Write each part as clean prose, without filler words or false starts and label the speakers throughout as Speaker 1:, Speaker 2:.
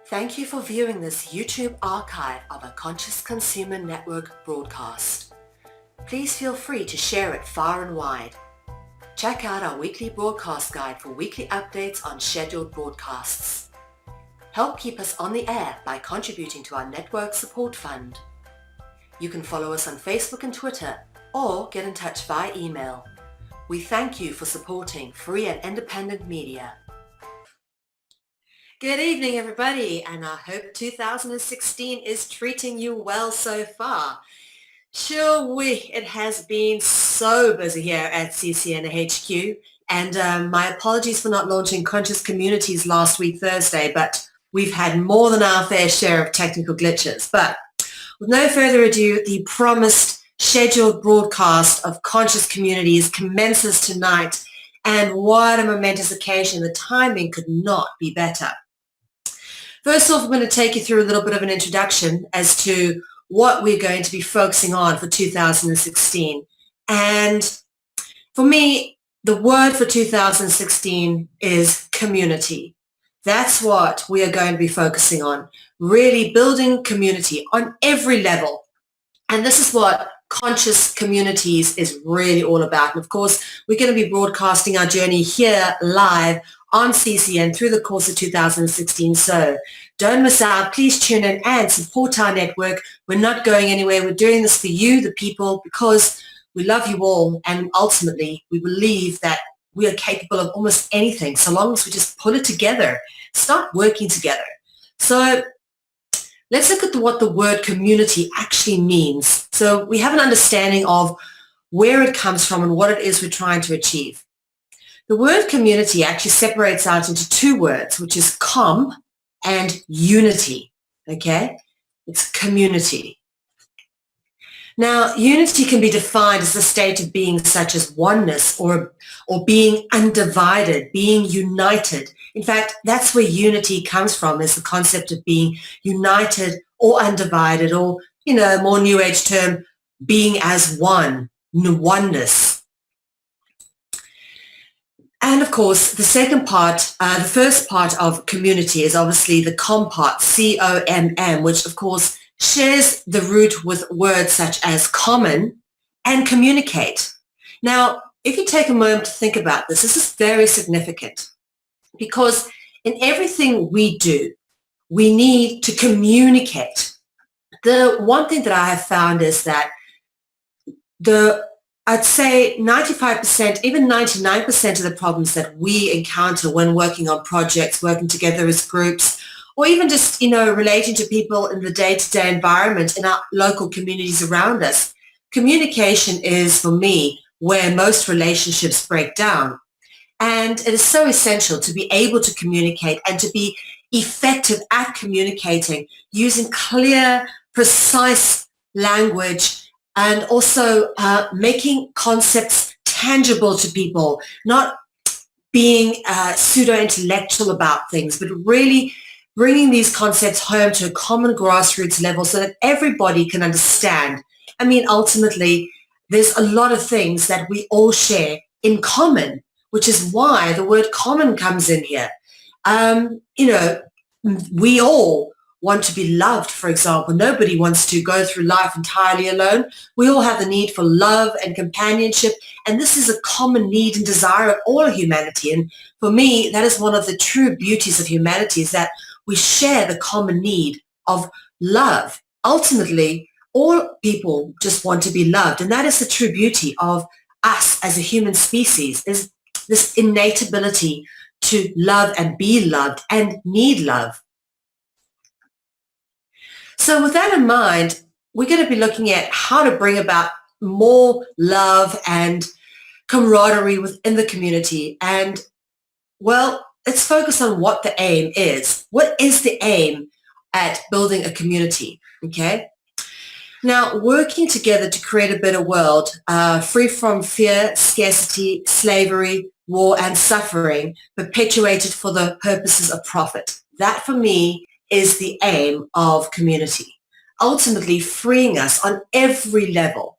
Speaker 1: Thank you for viewing this YouTube archive of a Conscious Consumer Network broadcast. Please feel free to share it far and wide. Check out our weekly broadcast guide for weekly updates on scheduled broadcasts. Help keep us on the air by contributing to our network support fund. You can follow us on Facebook and Twitter or get in touch via email. We thank you for supporting free and independent media. Good evening, everybody, and I hope 2016 is treating you well so far. Sure, it has been so busy here at CCN HQ, and my apologies for not launching Conscious Communities last week, Thursday, but we've had more than our fair share of technical glitches. But with no further ado, the promised scheduled broadcast of Conscious Communities commences tonight, and what a momentous occasion. The timing could not be better. First off, I'm going to take you through a little bit of an introduction as to what we're going to be focusing on for 2016. And for me, the word for 2016 is community. That's what we are going to be focusing on, really building community on every level. And this is what Conscious Communities is really all about. And of course, we're going to be broadcasting our journey here live on CCN through the course of 2016. So don't miss out. Please tune in and support our network. We're not going anywhere. We're doing this for you, the people, because we love you all. And ultimately, we believe that we are capable of almost anything so long as we just pull it together, start working together. So let's look at what the word community actually means. So we have an understanding of where it comes from and what it is we're trying to achieve. The word community actually separates out into two words, which is com and unity, okay? It's community. Now, unity can be defined as a state of being such as oneness or being undivided, being united. In fact, that's where unity comes from, is the concept of being united or undivided, or, more New Age term, being as one, oneness. And of course, the second part, the first part of community is obviously the com part, C-O-M-M, which of course shares the root with words such as common and communicate. Now, if you take a moment to think about this, this is very significant because in everything we do, we need to communicate. The one thing that I have found is that I'd say 95%, even 99% of the problems that we encounter when working on projects, working together as groups, or even just, relating to people in the day-to-day environment in our local communities around us, communication is, for me, where most relationships break down. And it is so essential to be able to communicate and to be effective at communicating using clear, precise language, and also making concepts tangible to people, not being pseudo-intellectual about things, but really bringing these concepts home to a common grassroots level so that everybody can understand. I mean, ultimately, there's a lot of things that we all share in common, which is why the word common comes in here. We all want to be loved, for example. Nobody wants to go through life entirely alone. We all have the need for love and companionship, and this is a common need and desire of all humanity. And for me, that is one of the true beauties of humanity, is that we share the common need of love. Ultimately, all people just want to be loved, and that is the true beauty of us as a human species, is this innate ability to love and be loved and need love. So with that in mind, we're going to be looking at how to bring about more love and camaraderie within the community. And, well, let's focus on what the aim is. What is the aim at building a community, okay? Now, working together to create a better world, free from fear, scarcity, slavery, war, and suffering, perpetuated for the purposes of profit. That, for me, is the aim of community, ultimately freeing us on every level.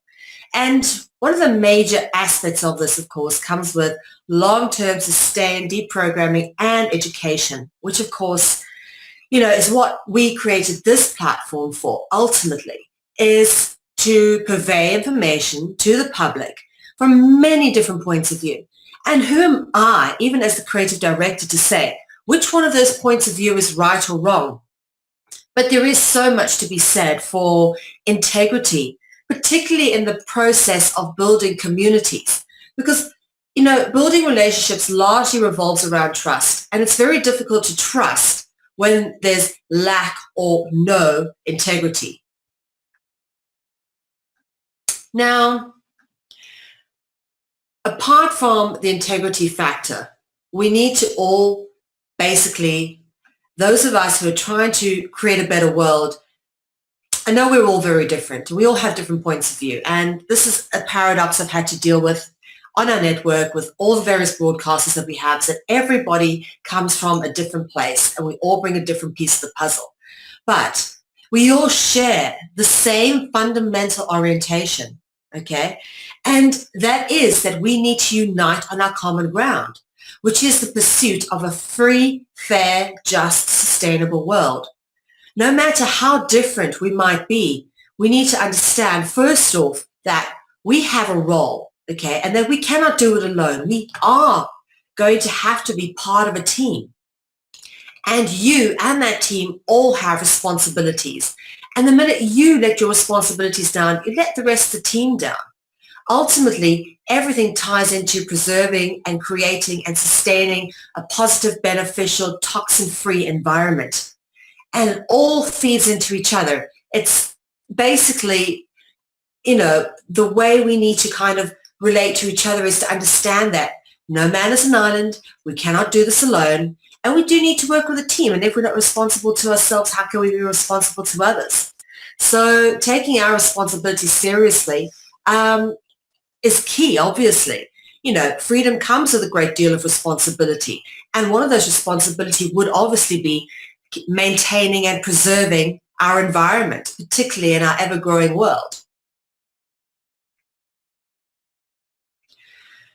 Speaker 1: And one of the major aspects of this, of course, comes with long-term sustained deprogramming and education, which, of course, is what we created this platform for ultimately, is to convey information to the public from many different points of view. And who am I, even as the creative director, to say which one of those points of view is right or wrong? But there is so much to be said for integrity, particularly in the process of building communities. Because, building relationships largely revolves around trust. And it's very difficult to trust when there's lack or no integrity. Now, apart from the integrity factor, we need to all basically, those of us who are trying to create a better world, I know we're all very different. We all have different points of view. And this is a paradox I've had to deal with on our network with all the various broadcasters that we have, so that everybody comes from a different place and we all bring a different piece of the puzzle. But we all share the same fundamental orientation, okay? And that is that we need to unite on our common ground, which is the pursuit of a free, fair, just, sustainable world. No matter how different we might be, we need to understand, first off, that we have a role, okay, and that we cannot do it alone. We are going to have to be part of a team. And you and that team all have responsibilities. And the minute you let your responsibilities down, you let the rest of the team down. Ultimately, everything ties into preserving and creating and sustaining a positive, beneficial, toxin-free environment. And it all feeds into each other. It's basically, the way we need to kind of relate to each other is to understand that no man is an island. We cannot do this alone. And we do need to work with a team. And if we're not responsible to ourselves, how can we be responsible to others? So taking our responsibility seriously is key, obviously. Freedom comes with a great deal of responsibility. And one of those responsibilities would obviously be maintaining and preserving our environment, particularly in our ever-growing world.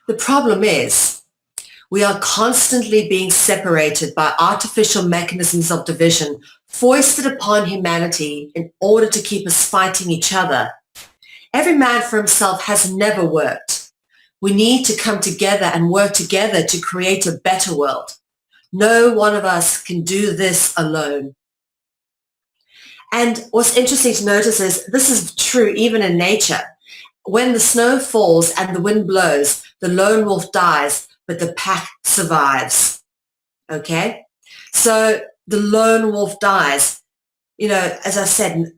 Speaker 1: The problem is we are constantly being separated by artificial mechanisms of division foisted upon humanity in order to keep us fighting each other. Every man for himself has never worked. We need to come together and work together to create a better world. No one of us can do this alone. And what's interesting to notice is this is true even in nature. When the snow falls and the wind blows, the lone wolf dies, but the pack survives. Okay? So the lone wolf dies. As I said,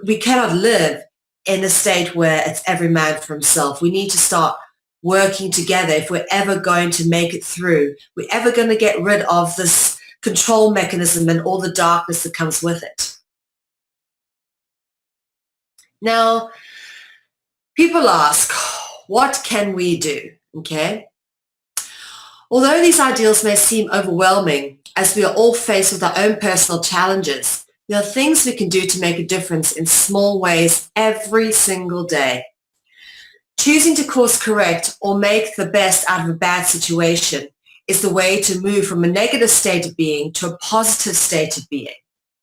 Speaker 1: we cannot live in a state where it's every man for himself. We need to start working together if we're ever going to make it through. We're ever going to get rid of this control mechanism and all the darkness that comes with it. Now, people ask, what can we do? Okay? Although these ideals may seem overwhelming, as we are all faced with our own personal challenges, there are things we can do to make a difference in small ways every single day. Choosing to course correct or make the best out of a bad situation is the way to move from a negative state of being to a positive state of being.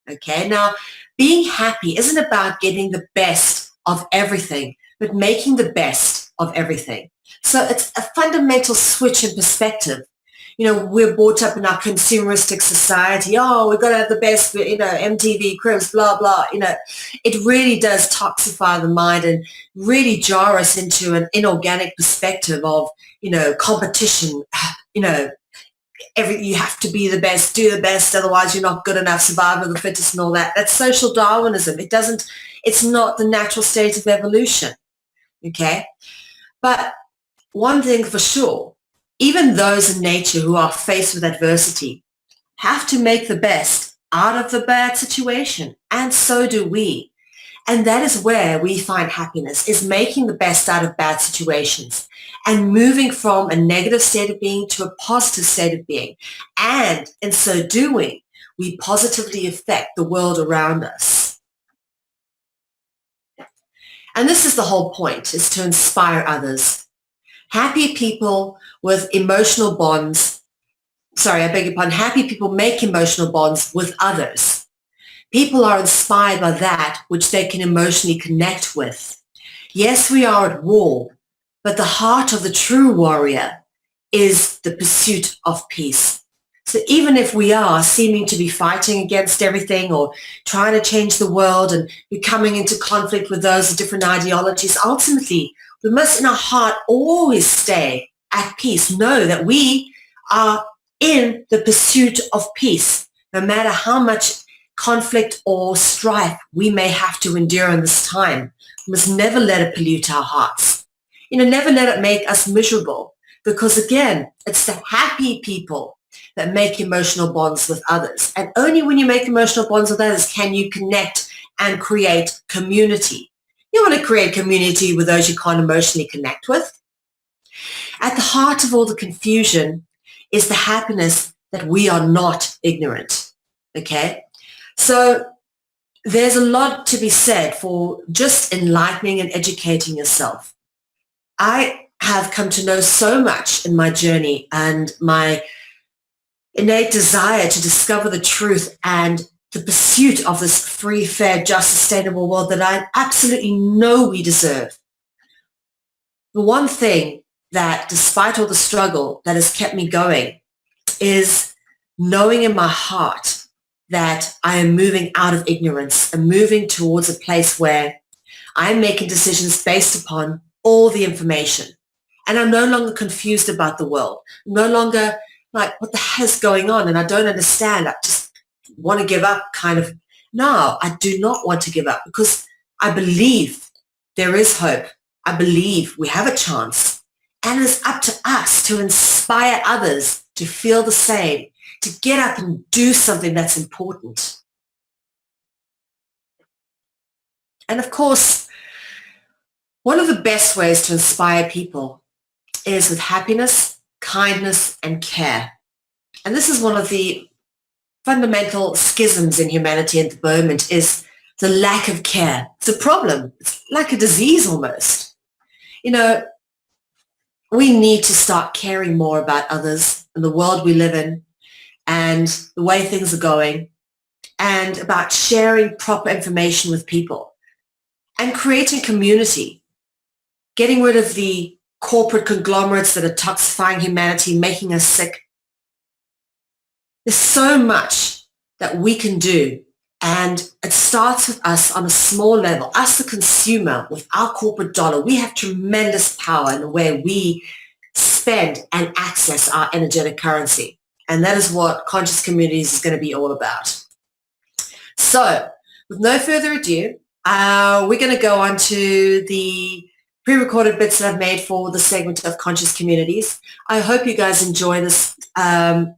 Speaker 1: Okay, now being happy isn't about getting the best of everything, but making the best of everything. So it's a fundamental switch in perspective. We're brought up in our consumeristic society. Oh, we've got to have the best, MTV, Cribs, blah, blah. It really does toxify the mind and really jar us into an inorganic perspective of, competition. You have to be the best, do the best, otherwise you're not good enough, survival of the fittest and all that. That's social Darwinism. It's not the natural state of evolution. Okay? But one thing for sure, even those in nature who are faced with adversity have to make the best out of the bad situation, and so do we. And that is where we find happiness, is making the best out of bad situations and moving from a negative state of being to a positive state of being. And in so doing, we positively affect the world around us. And this is the whole point, is to inspire others. Happy people with emotional bonds, happy people make emotional bonds with others. People are inspired by that which they can emotionally connect with. Yes, we are at war, but the heart of the true warrior is the pursuit of peace. So even if we are seeming to be fighting against everything or trying to change the world and be coming into conflict with those of different ideologies, ultimately we must in our heart always stay at peace. Know that we are in the pursuit of peace, no matter how much conflict or strife we may have to endure in this time. We must never let it pollute our hearts. Never let it make us miserable, because again, it's the happy people that make emotional bonds with others. And only when you make emotional bonds with others can you connect and create community. You want to create community with those you can't emotionally connect with. At the heart of all the confusion is the happiness that we are not ignorant. Okay? So there's a lot to be said for just enlightening and educating yourself. I have come to know so much in my journey and my innate desire to discover the truth and the pursuit of this free, fair, just, sustainable world that I absolutely know we deserve. The one thing that, despite all the struggle that has kept me going, is knowing in my heart that I am moving out of ignorance and moving towards a place where I'm making decisions based upon all the information. And I'm no longer confused about the world. I'm no longer like, what the hell is going on? And I don't understand. I just want to give up kind of. No, I do not want to give up, because I believe there is hope. I believe we have a chance. And it's up to us to inspire others to feel the same, to get up and do something that's important. And of course, one of the best ways to inspire people is with happiness, kindness, and care. And this is one of the fundamental schisms in humanity at the moment, is the lack of care. It's a problem. It's like a disease almost. We need to start caring more about others and the world we live in and the way things are going, and about sharing proper information with people and creating community, getting rid of the corporate conglomerates that are toxifying humanity, making us sick. There's so much that we can do, and it starts with us on a small level. Us, the consumer, with our corporate dollar, we have tremendous power in the way we spend and access our energetic currency. And that is what Conscious Communities is going to be all about. So with no further ado, we're going to go on to the pre-recorded bits that I've made for the segment of Conscious Communities. I hope you guys enjoy this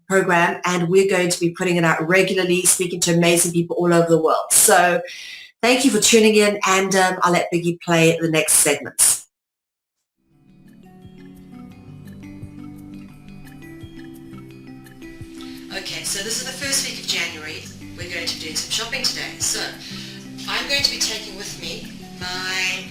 Speaker 1: program, and we're going to be putting it out regularly, speaking to amazing people all over the world. So thank you for tuning in, and I'll let Biggie play the next segments. Okay, so this is the first week of January. We're going to be doing some shopping today. So I'm going to be taking with me my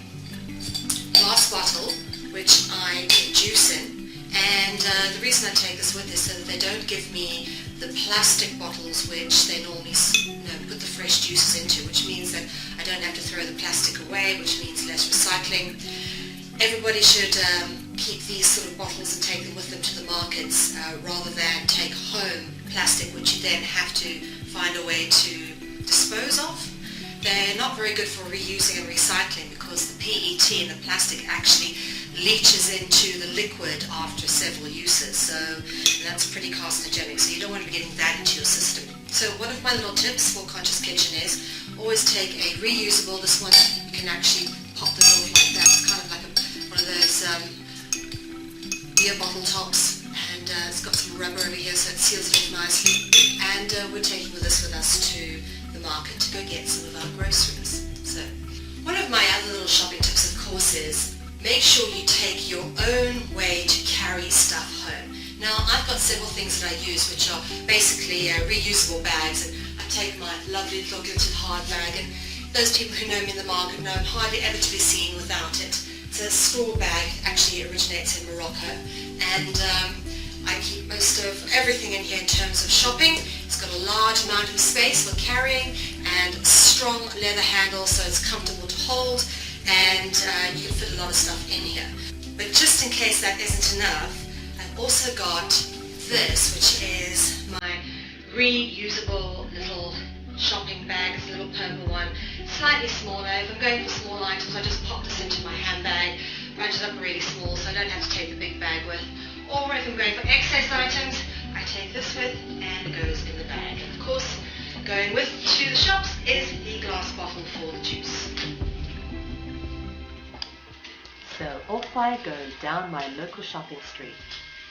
Speaker 1: glass bottle, which I get juice in, and the reason I take this with is so that they don't give me the plastic bottles which they normally put the fresh juices into, which means that I don't have to throw the plastic away, which means less recycling. Everybody should keep these sort of bottles and take them with them to the markets rather than take home plastic which you then have to find a way to dispose of. They're not very good for reusing and recycling, because the PET in the plastic actually leaches into the liquid after several uses, so that's pretty carcinogenic, so you don't want to be getting that into your system. So one of my little tips for Conscious Kitchen is always take a reusable. This one you can actually pop the lid off like that. It's kind of like one of those beer bottle tops, and it's got some rubber over here so it seals it off nicely, and we're taking this with us to the market to go get some of our groceries. So one of my other little shopping tips, of course, is make sure you take your own way to carry stuff home. Now, I've got several things that I use which are basically reusable bags, and I take my lovely little gilded hard bag, and those people who know me in the market know I'm hardly ever to be seen without it. It's a straw bag, actually originates in Morocco, and I keep most of everything in here in terms of shopping. It's got a large amount of space for carrying, and strong leather handles so it's comfortable to hold, and you can fit a lot of stuff in here. But just in case that isn't enough, I've also got this, which is my reusable little shopping bag. It's a little purple one, slightly smaller. If I'm going for small items, I just pop this into my handbag, bunch it up really small so I don't have to take the big bag with. Or if I'm going for excess items, I take this with and it goes in the bag. And of course, going with to the shops is the glass bottle for the juice. So off I go down my local shopping street,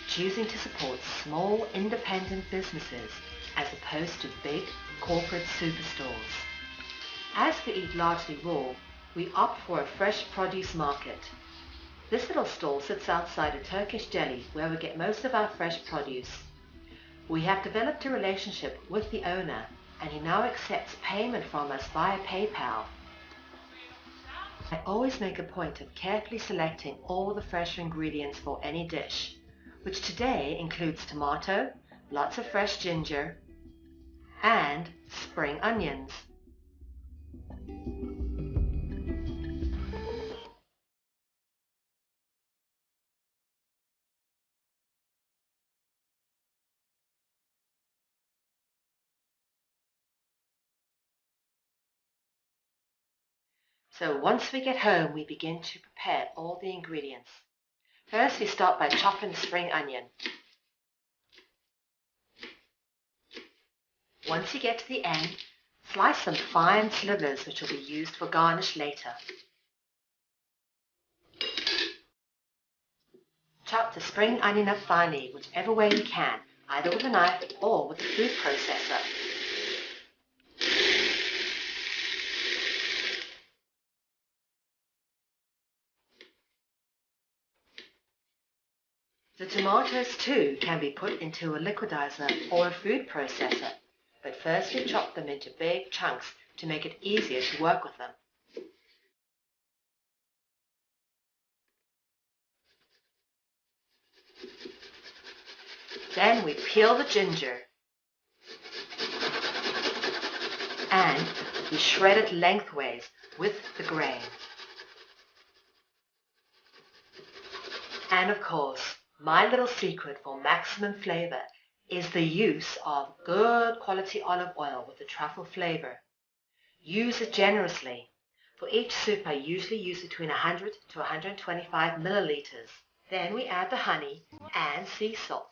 Speaker 1: choosing to support small independent businesses as opposed to big corporate superstores. As we eat largely raw, we opt for a fresh produce market. This little stall sits outside a Turkish deli where we get most of our fresh produce. We have developed a relationship with the owner and he now accepts payment from us via PayPal. I always make a point of carefully selecting all the fresh ingredients for any dish, which today includes tomato, lots of fresh ginger, and spring onions. So once we get home, we begin to prepare all the ingredients. First, we start by chopping the spring onion. Once you get to the end, slice some fine slivers which will be used for garnish later. Chop the spring onion up finely, whichever way you can, either with a knife or with a food processor. The tomatoes too can be put into a liquidizer or a food processor, but first we chop them into big chunks to make it easier to work with them. Then we peel the ginger and we shred it lengthways with the grain. And of course, my little secret for maximum flavor is the use of good quality olive oil with the truffle flavor. Use it generously. For each soup, I usually use between 100 to 125 milliliters. Then we add the honey and sea salt.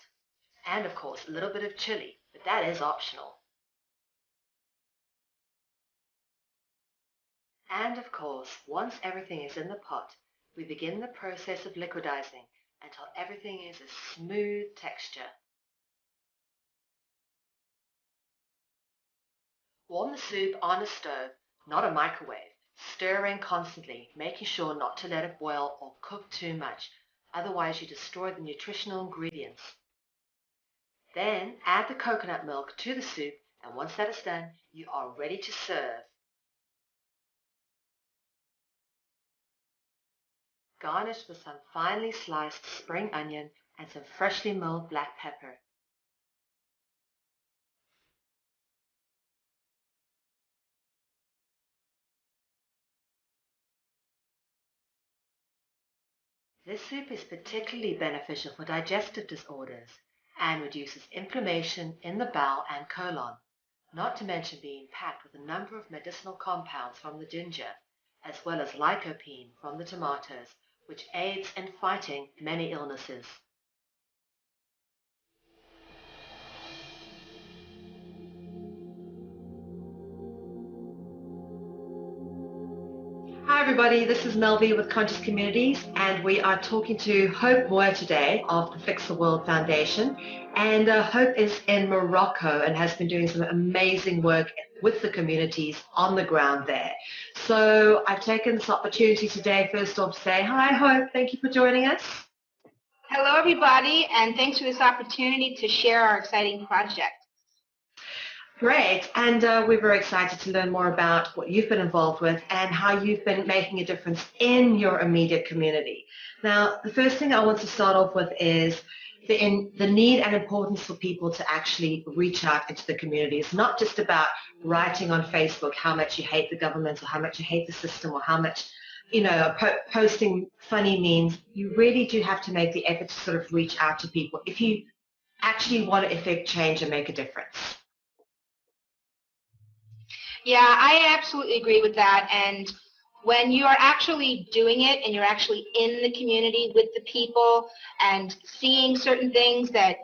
Speaker 1: And of course, a little bit of chili, but that is optional. And of course, once everything is in the pot, we begin the process of liquidizing until everything is a smooth texture. Warm the soup on a stove, not a microwave, stirring constantly, making sure not to let it boil or cook too much, otherwise you destroy the nutritional ingredients. Then add the coconut milk to the soup, and once that is done, you are ready to serve. Garnish with some finely sliced spring onion and some freshly milled black pepper. This soup is particularly beneficial for digestive disorders and reduces inflammation in the bowel and colon, not to mention being packed with a number of medicinal compounds from the ginger, as well as lycopene from the tomatoes, which aids in fighting many illnesses. Hi everybody, this is Mel Ve with Conscious Communities, and we are talking to Hope Moore today of the Fix the World Foundation. And Hope is in Morocco and has been doing some amazing work with the communities on the ground there. So I've taken this opportunity today first off to say, hi Hope, thank you for joining us.
Speaker 2: Hello everybody, and thanks for this opportunity to share our exciting project.
Speaker 1: Great, and we're very excited to learn more about what you've been involved with and how you've been making a difference in your immediate community. Now, the first thing I want to start off with is, the need and importance for people to actually reach out into the community. It's not just about writing on Facebook how much you hate the government or how much you hate the system or how much, posting funny memes. You really do have to make the effort to sort of reach out to people if you actually want to effect change and make a difference.
Speaker 2: Yeah, I absolutely agree with that. And when you are actually doing it and you're actually in the community with the people and seeing certain things that,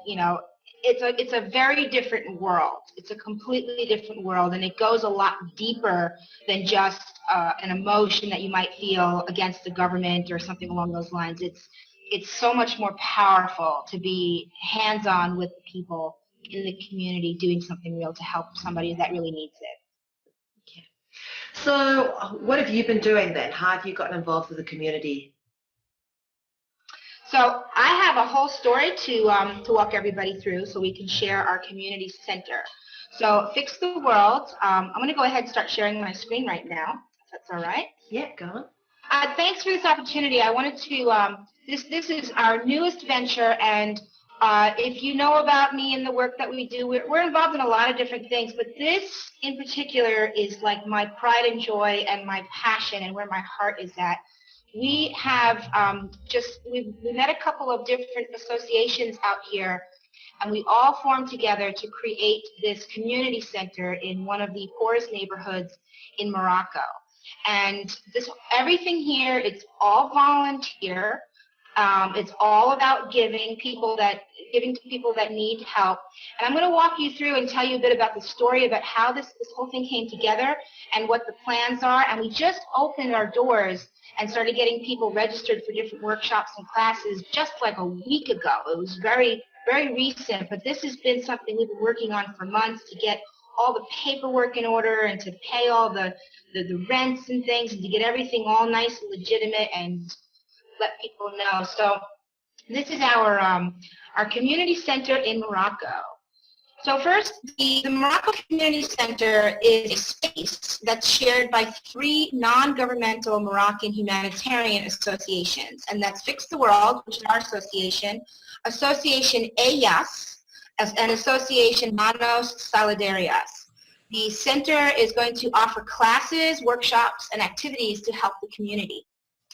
Speaker 2: it's a very different world. It's a completely different world, and it goes a lot deeper than just an emotion that you might feel against the government or something along those lines. It's so much more powerful to be hands-on with the people in the community doing something real to help somebody that really needs it.
Speaker 1: So what have you been doing then? How have you gotten involved with the community?
Speaker 2: So I have a whole story to walk everybody through so we can share our community center. So Fix the World, I'm going to go ahead and start sharing my screen right now, if that's all right.
Speaker 1: Yeah, go on.
Speaker 2: Thanks for this opportunity. I wanted to, this is our newest venture, and if you know about me and the work that we do, we're involved in a lot of different things, but this in particular is like my pride and joy and my passion and where my heart is at. We have we met a couple of different associations out here, and we all formed together to create this community center in one of the poorest neighborhoods in Morocco. And everything here, it's all volunteer. It's all about giving to people that need help. And I'm going to walk you through and tell you a bit about the story about how this whole thing came together and what the plans are. And we just opened our doors and started getting people registered for different workshops and classes just like a week ago. It was very, very recent, but this has been something we've been working on for months to get all the paperwork in order and to pay all the rents and things and to get everything all nice and legitimate and let people know. So this is our community center in Morocco. So first, the Morocco Community Center is a space that's shared by 3 non-governmental Moroccan humanitarian associations, and that's Fix the World, which is our association, Association EYAS, and Association Manos Solidarias. The center is going to offer classes, workshops, and activities to help the community.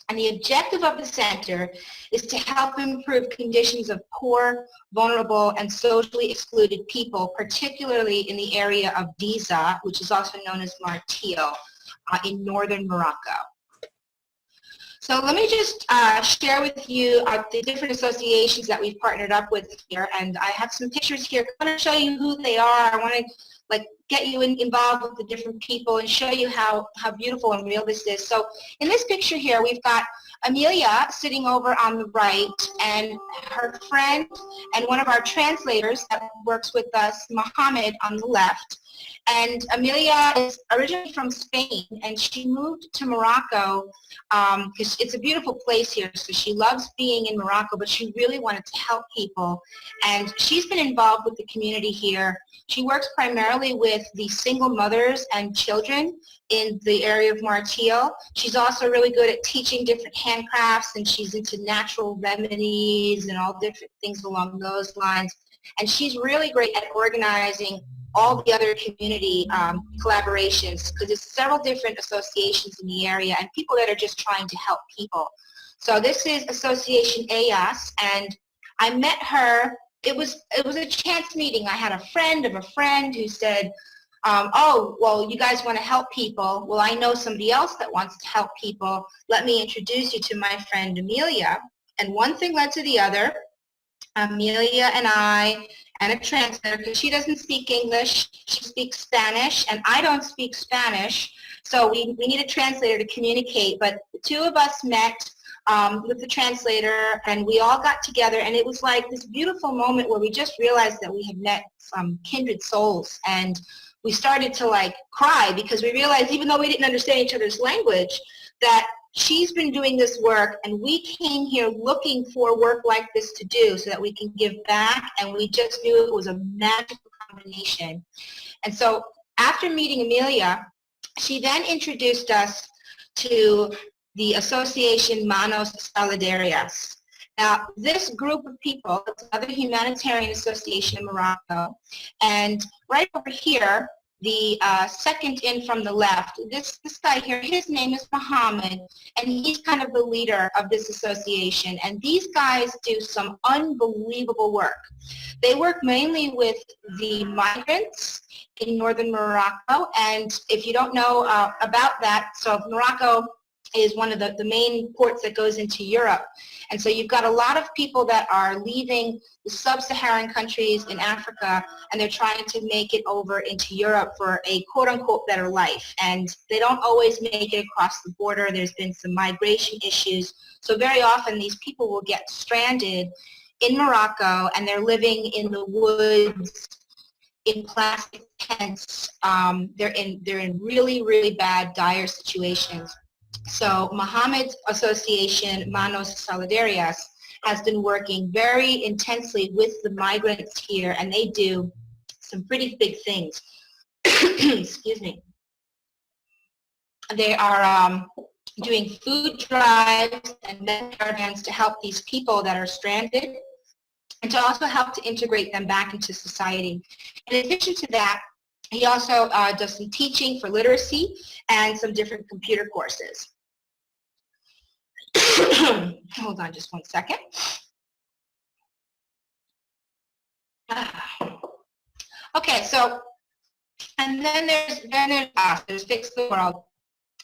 Speaker 2: And the objective of the center is to help improve conditions of poor, vulnerable, and socially excluded people, particularly in the area of Diza, which is also known as Martil, in northern Morocco. So let me just share with you the different associations that we've partnered up with here, and I have some pictures here. I want to show you who they are. I want to get you involved with the different people and show you how beautiful and real this is. So in this picture here, we've got Amelia sitting over on the right, and her friend and one of our translators that works with us, Mohammed, on the left. And Amelia is originally from Spain, and she moved to Morocco because it's a beautiful place here. So she loves being in Morocco, but she really wanted to help people. And she's been involved with the community here. She works primarily with the single mothers and children in the area of Martil. She's also really good at teaching different handcrafts, and she's into natural remedies and all different things along those lines. And she's really great at organizing all the other community collaborations, because there's several different associations in the area and people that are just trying to help people. So this is Association EYAS, and I met her. It was a chance meeting. I had a friend of a friend who said, oh, well, you guys want to help people. Well, I know somebody else that wants to help people. Let me introduce you to my friend Amelia. And one thing led to the other. Amelia and I, and a translator, because she doesn't speak English, she speaks Spanish, and I don't speak Spanish, so we need a translator to communicate. But the two of us met with the translator, and we all got together, and it was like this beautiful moment where we just realized that we had met some kindred souls, and we started to cry, because we realized, even though we didn't understand each other's language, that she's been doing this work, and we came here looking for work like this to do so that we can give back, and we just knew it was a magical combination. And so after meeting Amelia, she then introduced us to the Association Manos Solidarias. Now, this group of people, it's another humanitarian association in Morocco, and right over here, the second in from the left, this guy here, his name is Mohammed, and he's kind of the leader of this association. And these guys do some unbelievable work. They work mainly with the migrants in northern Morocco, and if you don't know about that, so Morocco is one of the main ports that goes into Europe. And so you've got a lot of people that are leaving the sub-Saharan countries in Africa, and they're trying to make it over into Europe for a quote-unquote better life. And they don't always make it across the border. There's been some migration issues. So very often these people will get stranded in Morocco, and they're living in the woods, in plastic tents. They're in really, really bad, dire situations. So Mohammed's association, Manos Solidarias, has been working very intensely with the migrants here, and they do some pretty big things. Excuse me. They are doing food drives and med caravans to help these people that are stranded, and to also help to integrate them back into society. In addition to that, he also does some teaching for literacy and some different computer courses. Hold on just one second. Okay, so, and then there's Fix the World.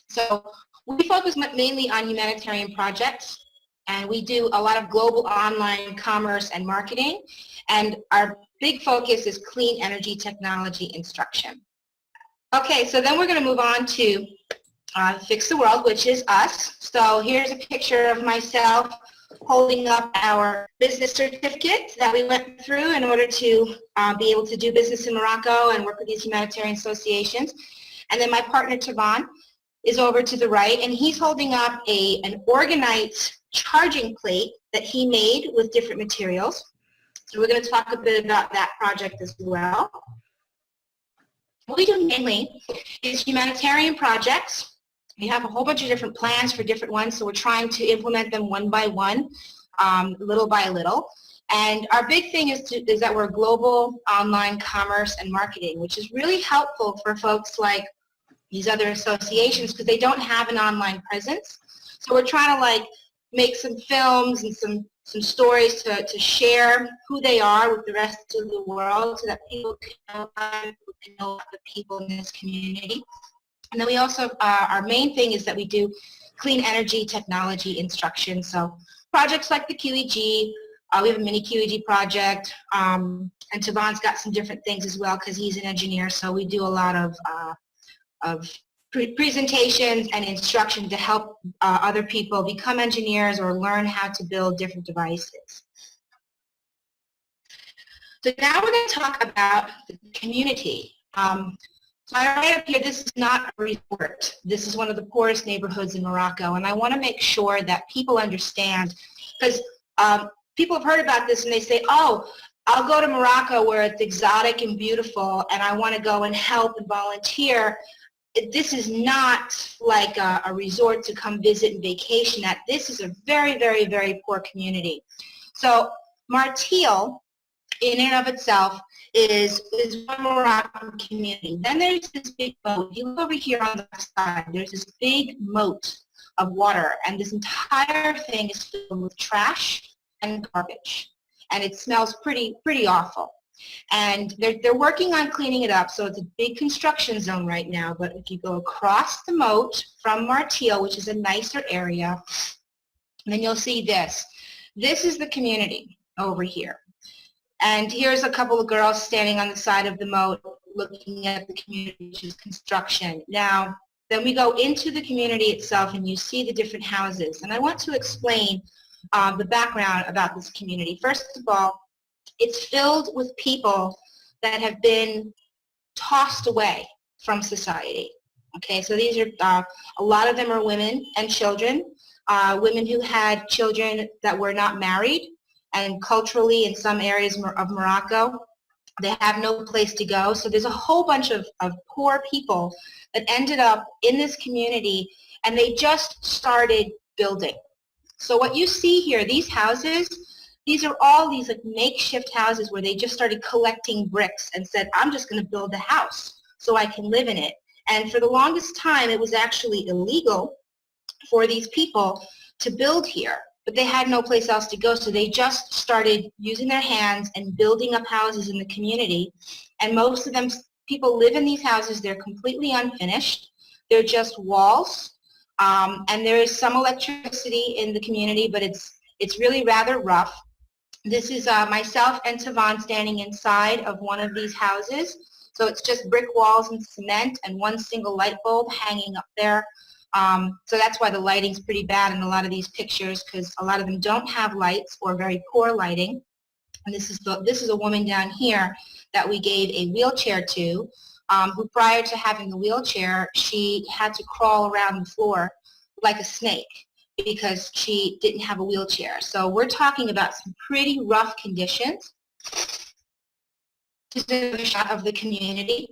Speaker 2: So we focus mainly on humanitarian projects, and we do a lot of global online commerce and marketing, and our big focus is clean energy technology instruction. Okay, so then we're going to move on to Fix the World, which is us. So here's a picture of myself holding up our business certificate that we went through in order to be able to do business in Morocco and work with these humanitarian associations. And then my partner, Taban, is over to the right, and he's holding up an organite charging plate that he made with different materials. So we're going to talk a bit about that project as well. What we do mainly is humanitarian projects. We have a whole bunch of different plans for different ones, so we're trying to implement them one by one, little by little. And our big thing is that we're global online commerce and marketing, which is really helpful for folks like these other associations because they don't have an online presence. So we're trying to like make some films and some stories to share who they are with the rest of the world so that people can know about the people in this community. And then we also, our main thing is that we do clean energy technology instruction. So projects like the QEG, we have a mini QEG project, and Taban's got some different things as well because he's an engineer. So we do a lot of presentations and instruction to help other people become engineers or learn how to build different devices. So now we're going to talk about the community. So I write up here, this is not a resort. This is one of the poorest neighborhoods in Morocco, and I want to make sure that people understand, because people have heard about this and they say, oh, I'll go to Morocco where it's exotic and beautiful and I want to go and help and volunteer. This is not like a resort to come visit and vacation at. This is a very, very, very poor community. So Martil, in and of itself, is one Moroccan community. Then there's this big moat. You look over here on the side, there's this big moat of water, and this entire thing is filled with trash and garbage. And it smells pretty awful. And they're working on cleaning it up, so it's a big construction zone right now. But if you go across the moat from Martil, which is a nicer area, then you'll see this. This is the community over here. And here's a couple of girls standing on the side of the moat looking at the community, which is construction. Now, then we go into the community itself and you see the different houses. And I want to explain the background about this community. First of all, it's filled with people that have been tossed away from society. Okay, so these are, a lot of them are women and children, women who had children that were not married, and culturally in some areas of Morocco, they have no place to go. So there's a whole bunch of poor people that ended up in this community, and they just started building. So what you see here, these houses, these are all these like makeshift houses where they just started collecting bricks and said, I'm just going to build a house so I can live in it. And for the longest time, it was actually illegal for these people to build here, but they had no place else to go, so they just started using their hands and building up houses in the community. And most of them, people live in these houses, they're completely unfinished. They're just walls, and there is some electricity in the community, but it's really rather rough. This is myself and Tavon standing inside of one of these houses. So it's just brick walls and cement and one single light bulb hanging up there. So that's why the lighting's pretty bad in a lot of these pictures, because a lot of them don't have lights or very poor lighting. And this is a woman down here that we gave a wheelchair to, who prior to having the wheelchair, she had to crawl around the floor like a snake because she didn't have a wheelchair. So we're talking about some pretty rough conditions. This is a shot of the community.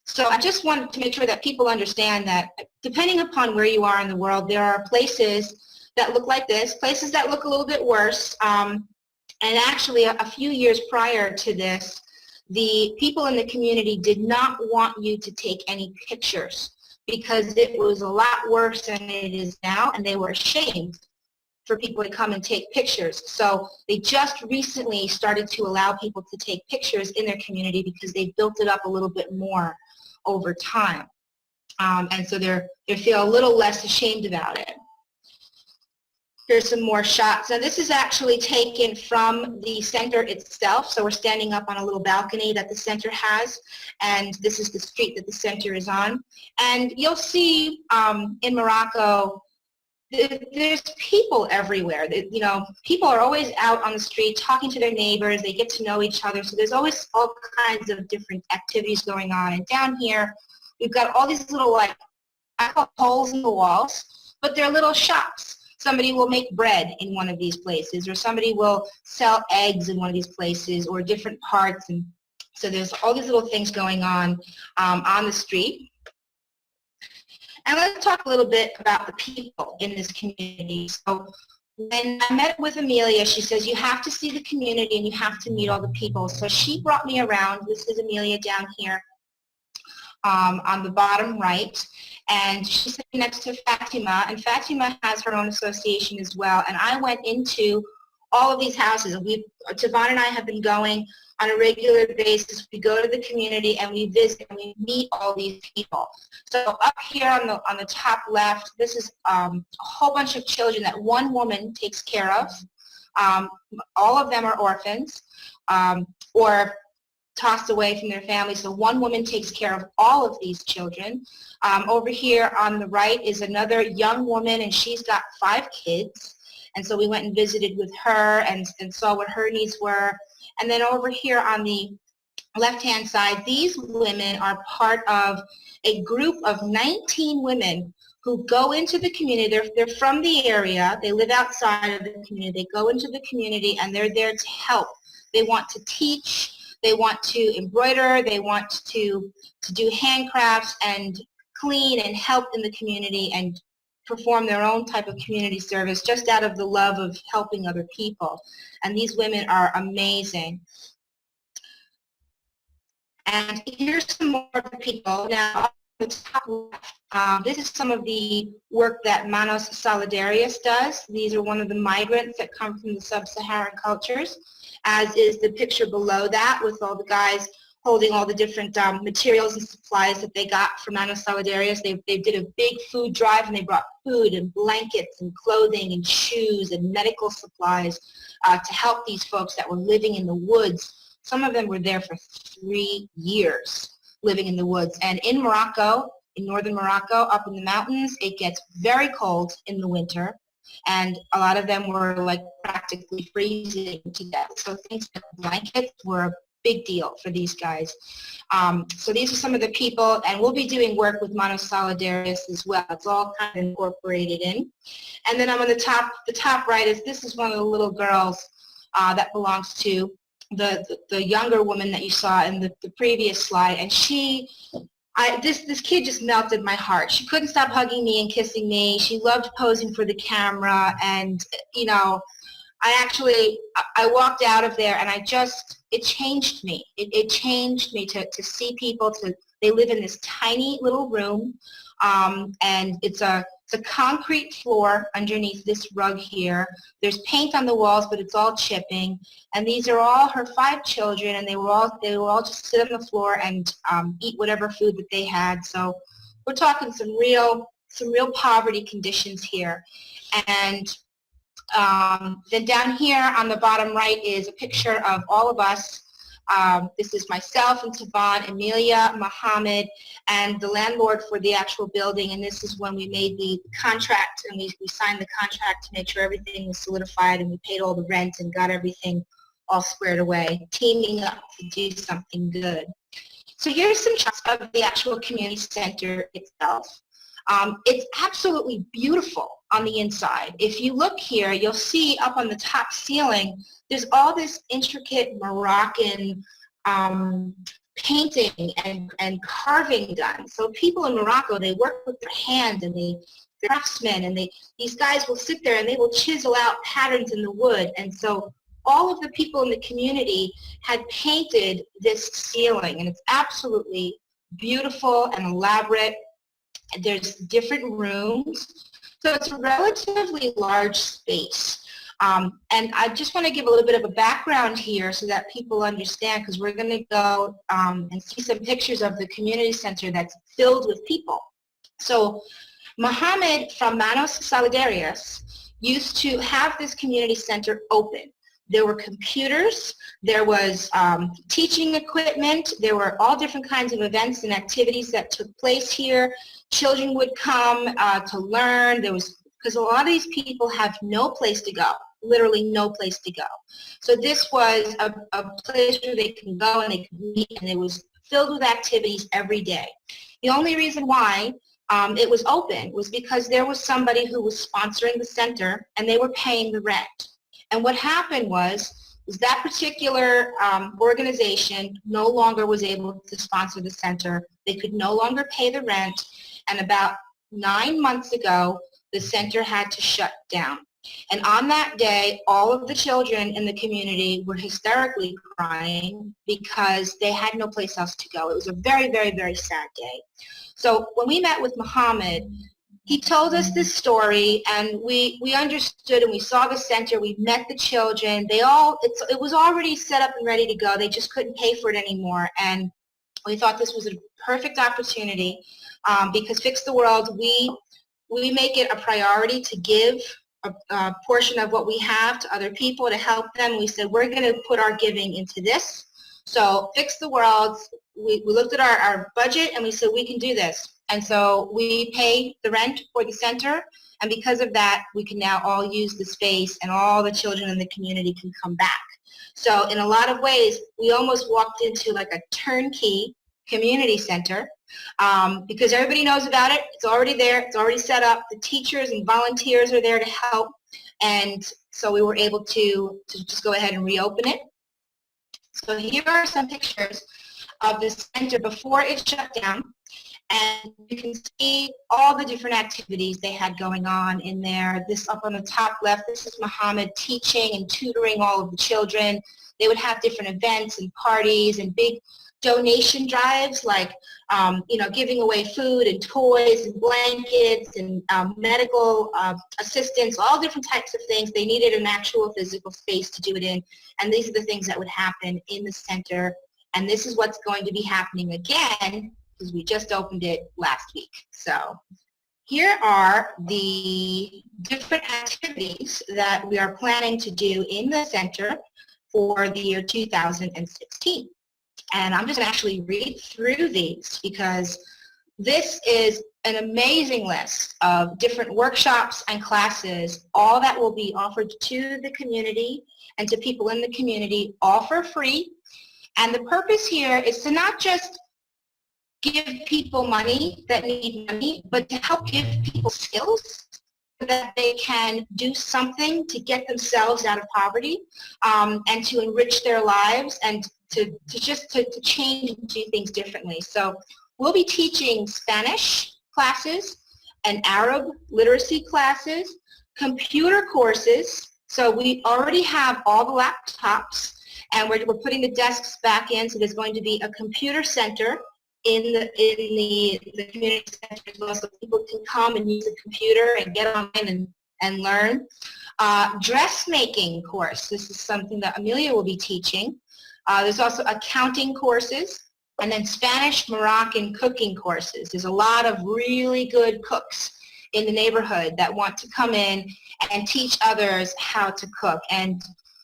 Speaker 2: So I just wanted to make sure that people understand that depending upon where you are in the world, there are places that look like this, places that look a little bit worse. And actually, a few years prior to this, the people in the community did not want you to take any pictures because it was a lot worse than it is now, and they were ashamed for people to come and take pictures. So they just recently started to allow people to take pictures in their community because they built it up a little bit more over time. And so they feel a little less ashamed about it. Here's some more shots. Now this is actually taken from the center itself. So we're standing up on a little balcony that the center has, and this is the street that the center is on. And you'll see in Morocco, there's people everywhere. You know, people are always out on the street talking to their neighbors. They get to know each other. So there's always all kinds of different activities going on. And down here, we've got all these little, like, I call holes in the walls, but they're little shops. Somebody will make bread in one of these places, or somebody will sell eggs in one of these places, or different parts. And so there's all these little things going on the street. And let's talk a little bit about the people in this community. So when I met with Amelia, she says, you have to see the community and you have to meet all the people. So she brought me around. This is Amelia down here on the bottom right. And she's sitting next to Fatima. And Fatima has her own association as well. And I went into all of these houses. Tavon and I have been going on a regular basis. We go to the community and we visit and we meet all these people. So up here on the top left, this is a whole bunch of children that one woman takes care of. All of them are orphans or tossed away from their families. So one woman takes care of all of these children. Over here on the right is another young woman, and she's got 5 kids. And so we went and visited with her and saw what her needs were. And then over here on the left-hand side, these women are part of a group of 19 women who go into the community. They're from the area. They live outside of the community. They go into the community, and they're there to help. They want to teach. They want to embroider. They want to do handcrafts and clean and help in the community and perform their own type of community service just out of the love of helping other people. And these women are amazing. And here's some more of the people. Now, on the top left, this is some of the work that Manos Solidarius does. These are one of the migrants that come from the sub-Saharan cultures, as is the picture below that with all the guys holding all the different materials and supplies that they got from Manos Solidarius. They did a big food drive, and they brought food and blankets and clothing and shoes and medical supplies to help these folks that were living in the woods. Some of them were there for 3 years living in the woods. And in Morocco, in northern Morocco, up in the mountains, it gets very cold in the winter. And a lot of them were like practically freezing to death. So things like blankets were a big deal for these guys. So these are some of the people, and we'll be doing work with Manos Solidarius as well. It's all kind of incorporated in. And then I'm on the top right this is one of the little girls that belongs to the younger woman that you saw in the previous slide, and she This kid just melted my heart. She couldn't stop hugging me and kissing me. She loved posing for the camera, and you know, I walked out of there and it changed me. It changed me to see people, they live in this tiny little room, and it's a concrete floor underneath this rug here. There's paint on the walls, but it's all chipping. And these are all her 5 children, and they were all just sit on the floor and eat whatever food that they had. So we're talking some real poverty conditions here. And then down here on the bottom right is a picture of all of us. This is myself and Taban, Amelia, Mohammed, and the landlord for the actual building. And this is when we made the contract, and we signed the contract to make sure everything was solidified, and we paid all the rent and got everything all squared away, teaming up to do something good. So here's some shots of the actual community center itself. It's absolutely beautiful on the inside. If you look here, you'll see up on the top ceiling, there's all this intricate Moroccan painting and carving done. So people in Morocco, they work with their hands, and they're craftsmen, and these guys will sit there and they will chisel out patterns in the wood. And so all of the people in the community had painted this ceiling, and it's absolutely beautiful and elaborate. There's different rooms, so it's a relatively large space. And I just want to give a little bit of a background here so that people understand, because we're going to go and see some pictures of the community center that's filled with people. So Mohammed from Manos Solidarias used to have this community center open. There were computers, there was teaching equipment, there were all different kinds of events and activities that took place here. Children would come to learn. Because a lot of these people have no place to go, literally no place to go. So this was a place where they can go and they could meet, and it was filled with activities every day. The only reason why it was open was because there was somebody who was sponsoring the center, and they were paying the rent. And what happened was that particular organization no longer was able to sponsor the center. They could no longer pay the rent, and about 9 months ago, the center had to shut down. And on that day, all of the children in the community were hysterically crying because they had no place else to go. It was a very, very, very sad day. So when we met with Mohammed, he told us this story, and we understood, and we saw the center. We met the children. It was already set up and ready to go. They just couldn't pay for it anymore. And we thought this was a perfect opportunity because Fix the World, we make it a priority to give a portion of what we have to other people to help them. We said, we're going to put our giving into this. So Fix the World, we looked at our budget, and we said, we can do this. And so we pay the rent for the center, and because of that, we can now all use the space, and all the children in the community can come back. So in a lot of ways, we almost walked into like a turnkey community center because everybody knows about it. It's already there. It's already set up. The teachers and volunteers are there to help, and so we were able to just go ahead and reopen it. So here are some pictures of the center before it shut down. And you can see all the different activities they had going on in there. This up on the top left, this is Mohammed teaching and tutoring all of the children. They would have different events and parties and big donation drives, like giving away food and toys and blankets and medical assistance, all different types of things. They needed an actual physical space to do it in, and these are the things that would happen in the center. And this is what's going to be happening again, because we just opened it last week. So here are the different activities that we are planning to do in the center for the year 2016. And I'm just going to actually read through these because this is an amazing list of different workshops and classes, all that will be offered to the community and to people in the community, all for free. And the purpose here is to not just give people money that need money, but to help give people skills so that they can do something to get themselves out of poverty and to enrich their lives and to change and do things differently. So we'll be teaching Spanish classes and Arab literacy classes, computer courses. So we already have all the laptops, and we're putting the desks back in, so there's going to be a computer center in the community center as well, so people can come and use the computer and get online and learn. Dressmaking course. This is something that Amelia will be teaching. There's also accounting courses, and then Spanish Moroccan cooking courses. There's a lot of really good cooks in the neighborhood that want to come in and teach others how to cook. And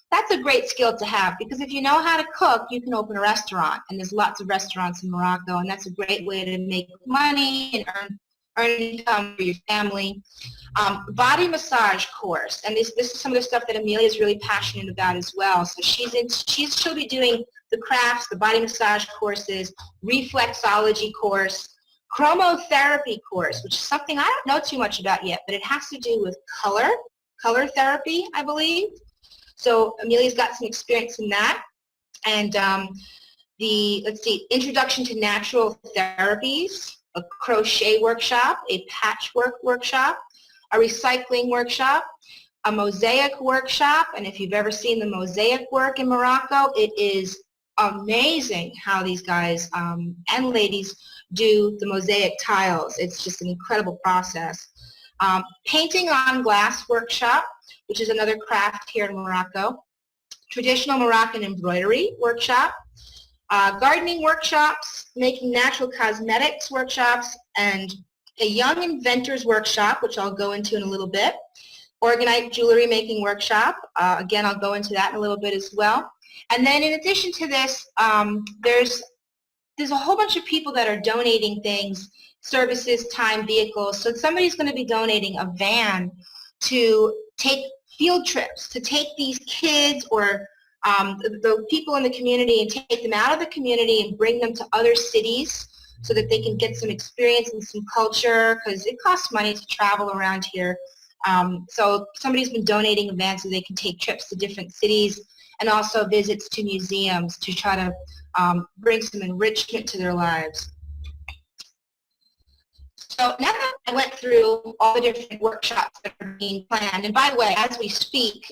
Speaker 2: that's a great skill to have, because if you know how to cook, you can open a restaurant. And there's lots of restaurants in Morocco, and that's a great way to make money and earn income for your family. Body massage course, and this is some of the stuff that Amelia is really passionate about as well. So she'll be doing the crafts, the body massage courses, reflexology course, chromotherapy course, which is something I don't know too much about yet, but it has to do with color therapy, I believe. So Amelia's got some experience in that. And introduction to natural therapies, a crochet workshop, a patchwork workshop, a recycling workshop, a mosaic workshop. And if you've ever seen the mosaic work in Morocco, it is amazing how these guys and ladies do the mosaic tiles. It's just an incredible process. Painting on glass workshop, which is another craft here in Morocco. Traditional Moroccan embroidery workshop. Gardening workshops, making natural cosmetics workshops, and a young inventors workshop, which I'll go into in a little bit. Organite jewelry making workshop. Again, I'll go into that in a little bit as well. And then in addition to this, there's a whole bunch of people that are donating things, services, time, vehicles. So somebody's going to be donating a van to take field trips, to take these kids or the people in the community and take them out of the community and bring them to other cities so that they can get some experience and some culture, because it costs money to travel around here. So somebody's been donating a van so they can take trips to different cities and also visits to museums to try to bring some enrichment to their lives. So now that I went through all the different workshops that are being planned, and by the way, as we speak,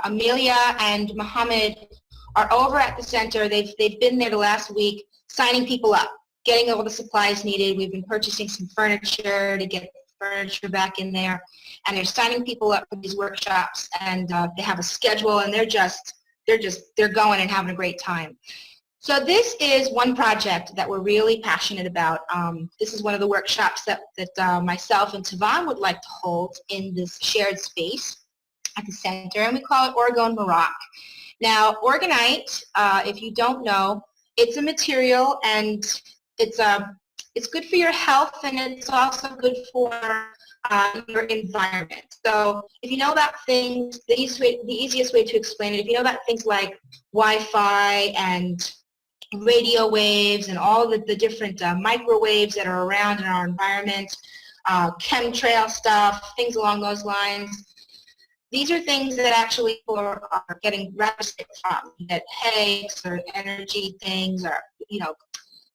Speaker 2: Amelia and Mohammed are over at the center. They've been there the last week signing people up, getting all the supplies needed. We've been purchasing some furniture to get the furniture back in there, and they're signing people up for these workshops, and they have a schedule, and they're going and having a great time. So this is one project that we're really passionate about. This is one of the workshops that myself and Tavan would like to hold in this shared space at the center, and we call it Orgone Maroc. Now, orgonite, if you don't know, it's a material, and it's good for your health, and it's also good for your environment. So if you know about things, the easiest way to explain it, if you know about things like Wi-Fi and radio waves and all the different microwaves that are around in our environment, chemtrail stuff, things along those lines, these are things that actually people are getting rather sick from. You get headaches or energy things, or,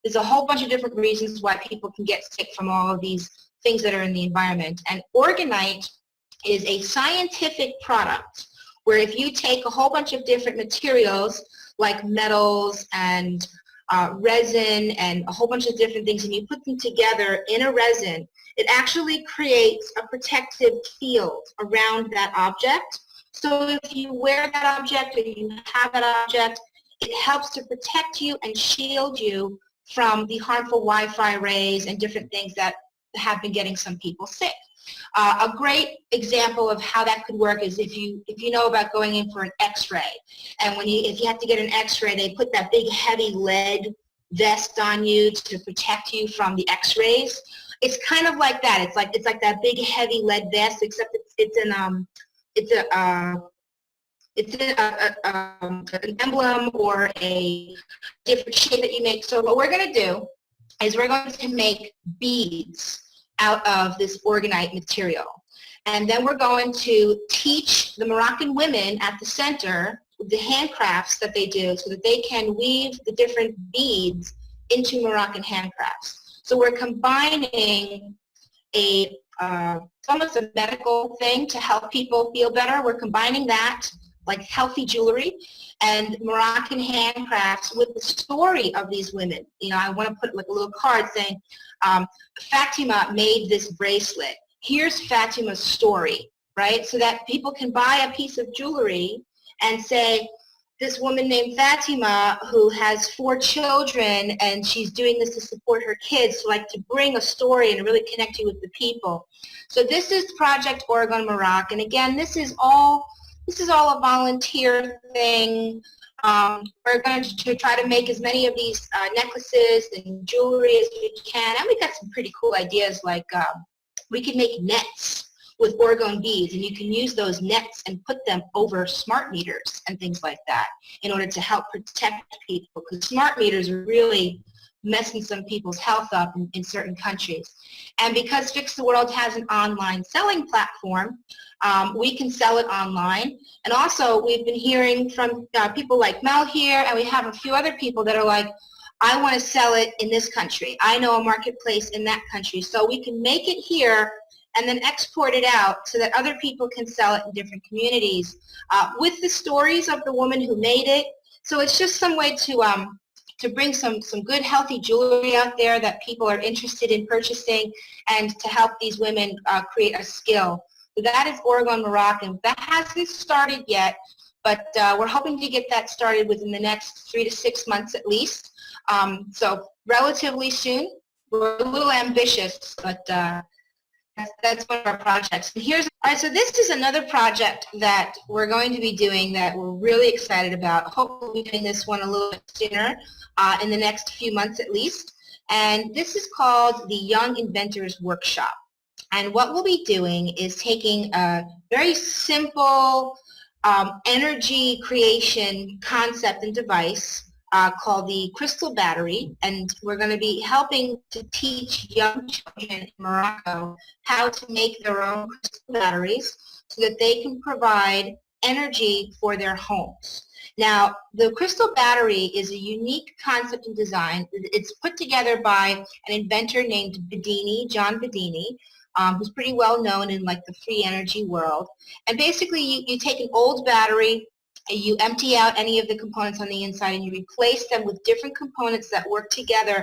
Speaker 2: there's a whole bunch of different reasons why people can get sick from all of these things that are in the environment. And orgonite is a scientific product where if you take a whole bunch of different materials like metals and resin and a whole bunch of different things, and you put them together in a resin, it actually creates a protective field around that object. So if you wear that object or you have that object, it helps to protect you and shield you from the harmful Wi-Fi rays and different things that have been getting some people sick. A great example of how that could work is if you know about going in for an X-ray, and if you have to get an X-ray, they put that big heavy lead vest on you to protect you from the X-rays. It's kind of like that. It's like that big heavy lead vest, except it's an emblem or a different shape that you make. So what we're going to do is we're going to make beads out of this orgonite material. And then we're going to teach the Moroccan women at the center the handcrafts that they do so that they can weave the different beads into Moroccan handcrafts. So we're combining it's almost a medical thing to help people feel better. We're combining that, like healthy jewelry, and Moroccan handcrafts with the story of these women. You know, I want to put like a little card saying, Fatima made this bracelet. Here's Fatima's story, right? So that people can buy a piece of jewelry and say, this woman named Fatima who has 4 children and she's doing this to support her kids, so like to bring a story and really connect you with the people. So this is Project Oregon Morocco, and again, this is all a volunteer thing. We're going to try to make as many of these necklaces and jewelry as we can, and we got some pretty cool ideas like we could make nets with orgone beads, and you can use those nets and put them over smart meters and things like that in order to help protect people, because smart meters are really messing some people's health up in certain countries. And because Fix the World has an online selling platform, we can sell it online. And also, we've been hearing from people like Mel here, and we have a few other people that are like, I want to sell it in this country. I know a marketplace in that country. So we can make it here and then export it out so that other people can sell it in different communities with the stories of the woman who made it. So it's just some way to bring some good healthy jewelry out there that people are interested in purchasing, and to help these women create a skill. So that is Oregon Moroccan. That hasn't started yet, but we're hoping to get that started within the next 3 to 6 months at least. So relatively soon. We're a little ambitious, but that's one of our projects. And all right, so this is another project that we're going to be doing that we're really excited about. Hopefully we'll be doing this one a little bit sooner, in the next few months at least. And this is called the Young Inventors Workshop. And what we'll be doing is taking a very simple energy creation concept and device called the crystal battery, and we're going to be helping to teach young children in Morocco how to make their own crystal batteries so that they can provide energy for their homes. Now, the crystal battery is a unique concept and design. It's put together by an inventor named Bedini, John Bedini, who's pretty well known in like the free energy world. And basically, you take an old battery, you empty out any of the components on the inside, and you replace them with different components that work together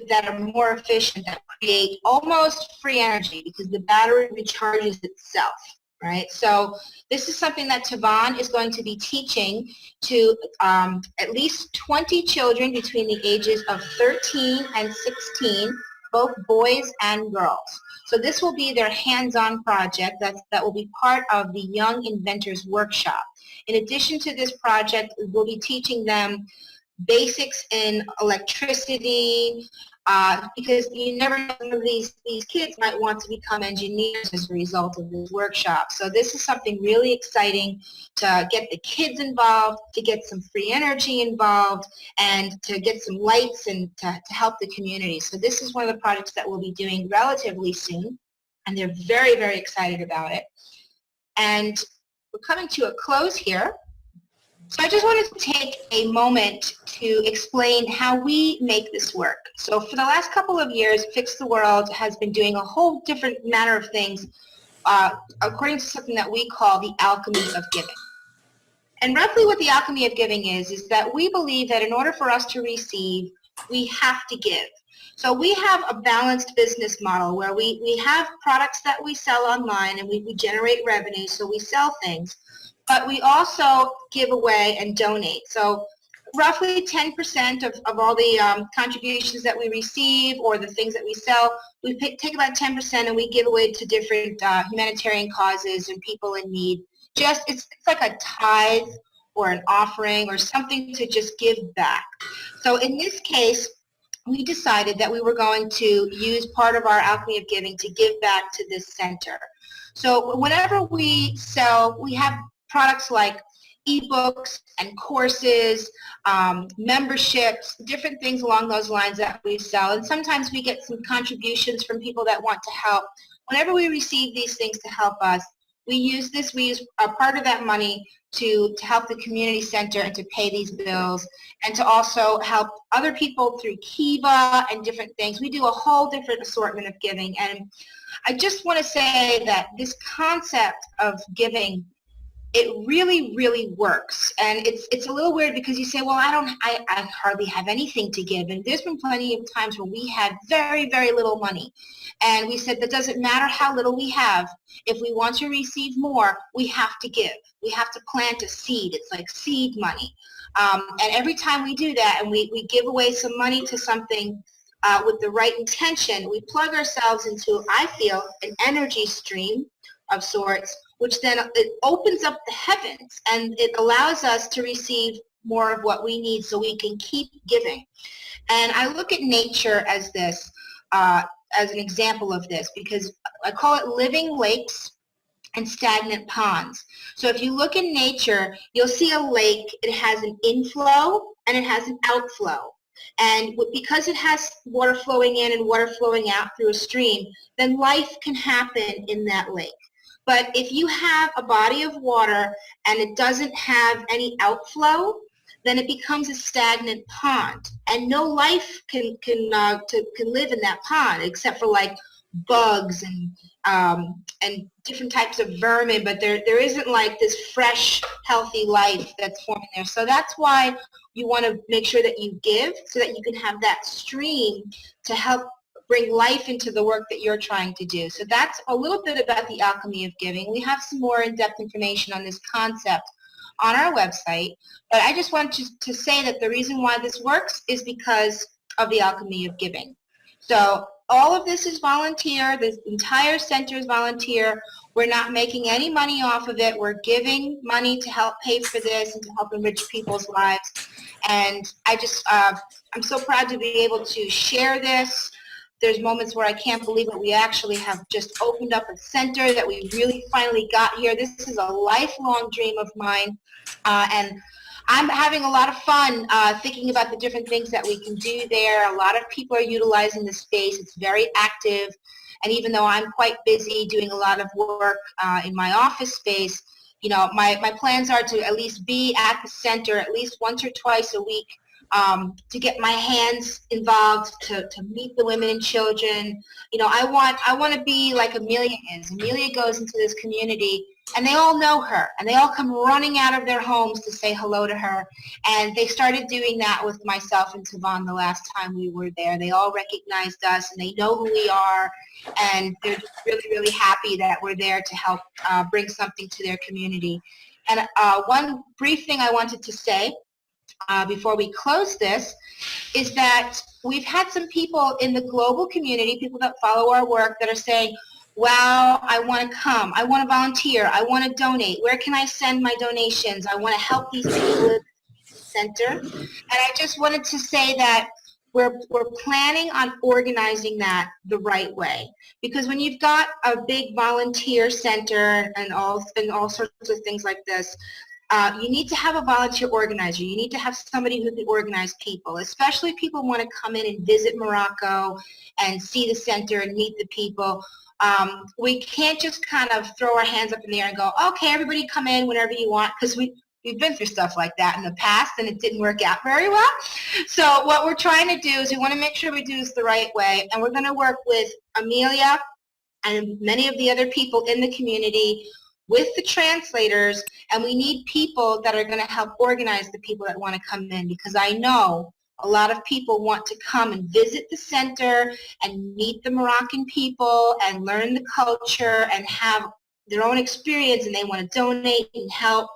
Speaker 2: that are more efficient, that create almost free energy, because the battery recharges itself, right? So this is something that Tavan is going to be teaching to at least 20 children between the ages of 13 and 16, both boys and girls. So this will be their hands-on project that will be part of the Young Inventors Workshop. In addition to this project, we'll be teaching them basics in electricity, because you never know, these kids might want to become engineers as a result of this workshop. So this is something really exciting to get the kids involved, to get some free energy involved, and to get some lights and to help the community. So this is one of the projects that we'll be doing relatively soon, and they're very, very excited about it. And we're coming to a close here. So I just wanted to take a moment to explain how we make this work. So for the last couple of years, Fix the World has been doing a whole different manner of things according to something that we call the alchemy of giving. And roughly what the alchemy of giving is that we believe that in order for us to receive, we have to give. So we have a balanced business model where we have products that we sell online, and we generate revenue, so we sell things. But we also give away and donate. So roughly 10% of all the contributions that we receive or the things that we sell, we take about 10% and we give away to different humanitarian causes and people in need. It's like a tithe or an offering or something to just give back. So in this case, we decided that we were going to use part of our alchemy of giving to give back to this center. So whenever we sell, we have products like ebooks and courses, memberships, different things along those lines that we sell. And sometimes we get some contributions from people that want to help. Whenever we receive these things to help us, we use a part of that money to help the community center and to pay these bills and to also help other people through Kiva and different things. We do a whole different assortment of giving. And I just want to say that this concept of giving, it really, really works. And it's a little weird because you say, well, I hardly have anything to give. And there's been plenty of times where we had very, very little money. And we said that doesn't matter how little we have. If we want to receive more, we have to give. We have to plant a seed. It's like seed money. And every time we do that and we give away some money to something with the right intention, we plug ourselves into, I feel, an energy stream of sorts, which then it opens up the heavens and it allows us to receive more of what we need so we can keep giving. And I look at nature as this, as an example of this, because I call it living lakes and stagnant ponds. So if you look in nature, you'll see a lake, it has an inflow and it has an outflow. And because it has water flowing in and water flowing out through a stream, then life can happen in that lake. But if you have a body of water and it doesn't have any outflow, then it becomes a stagnant pond. And no life can live in that pond except for like bugs and different types of vermin, but there isn't like this fresh, healthy life that's forming there. So that's why you want to make sure that you give so that you can have that stream to help bring life into the work that you're trying to do. So that's a little bit about the alchemy of giving. We have some more in-depth information on this concept on our website, but I just want to say that the reason why this works is because of the alchemy of giving. So all of this is volunteer. This entire center is volunteer. We're not making any money off of it. We're giving money to help pay for this and to help enrich people's lives. And I'm so proud to be able to share this. There's moments where I can't believe that we actually have just opened up a center, that we really finally got here. This is a lifelong dream of mine. And I'm having a lot of fun thinking about the different things that we can do there. A lot of people are utilizing the space. It's very active. And even though I'm quite busy doing a lot of work in my office space, you know, my plans are to at least be at the center at least once or twice a week to get my hands involved, to meet the women and children. You know, I want to be like Amelia is. Amelia goes into this community and they all know her and they all come running out of their homes to say hello to her. And they started doing that with myself and Tavon the last time we were there. They all recognized us and they know who we are, and they're just really, really happy that we're there to help bring something to their community. And one brief thing I wanted to say before we close this is that we've had some people in the global community, people that follow our work, that are saying, wow, I want to come, I want to volunteer, I want to donate, where can I send my donations, I want to help these people in the center. And I just wanted to say that we're planning on organizing that the right way, because when you've got a big volunteer center and all sorts of things like this, you need to have a volunteer organizer. You need to have somebody who can organize people, especially if people want to come in and visit Morocco and see the center and meet the people. We can't just kind of throw our hands up in the air and go, okay, everybody come in whenever you want, because we've been through stuff like that in the past and it didn't work out very well. So what we're trying to do is we want to make sure we do this the right way, and we're going to work with Amelia and many of the other people in the community with the translators, and we need people that are going to help organize the people that want to come in, because I know a lot of people want to come and visit the center and meet the Moroccan people and learn the culture and have their own experience, and they want to donate and help.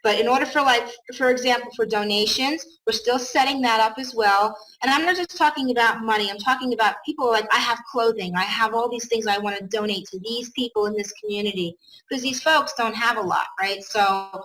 Speaker 2: But in order for example, for donations, we're still setting that up as well. And I'm not just talking about money. I'm talking about people like, I have clothing. I have all these things I want to donate to these people in this community, because these folks don't have a lot, right? So,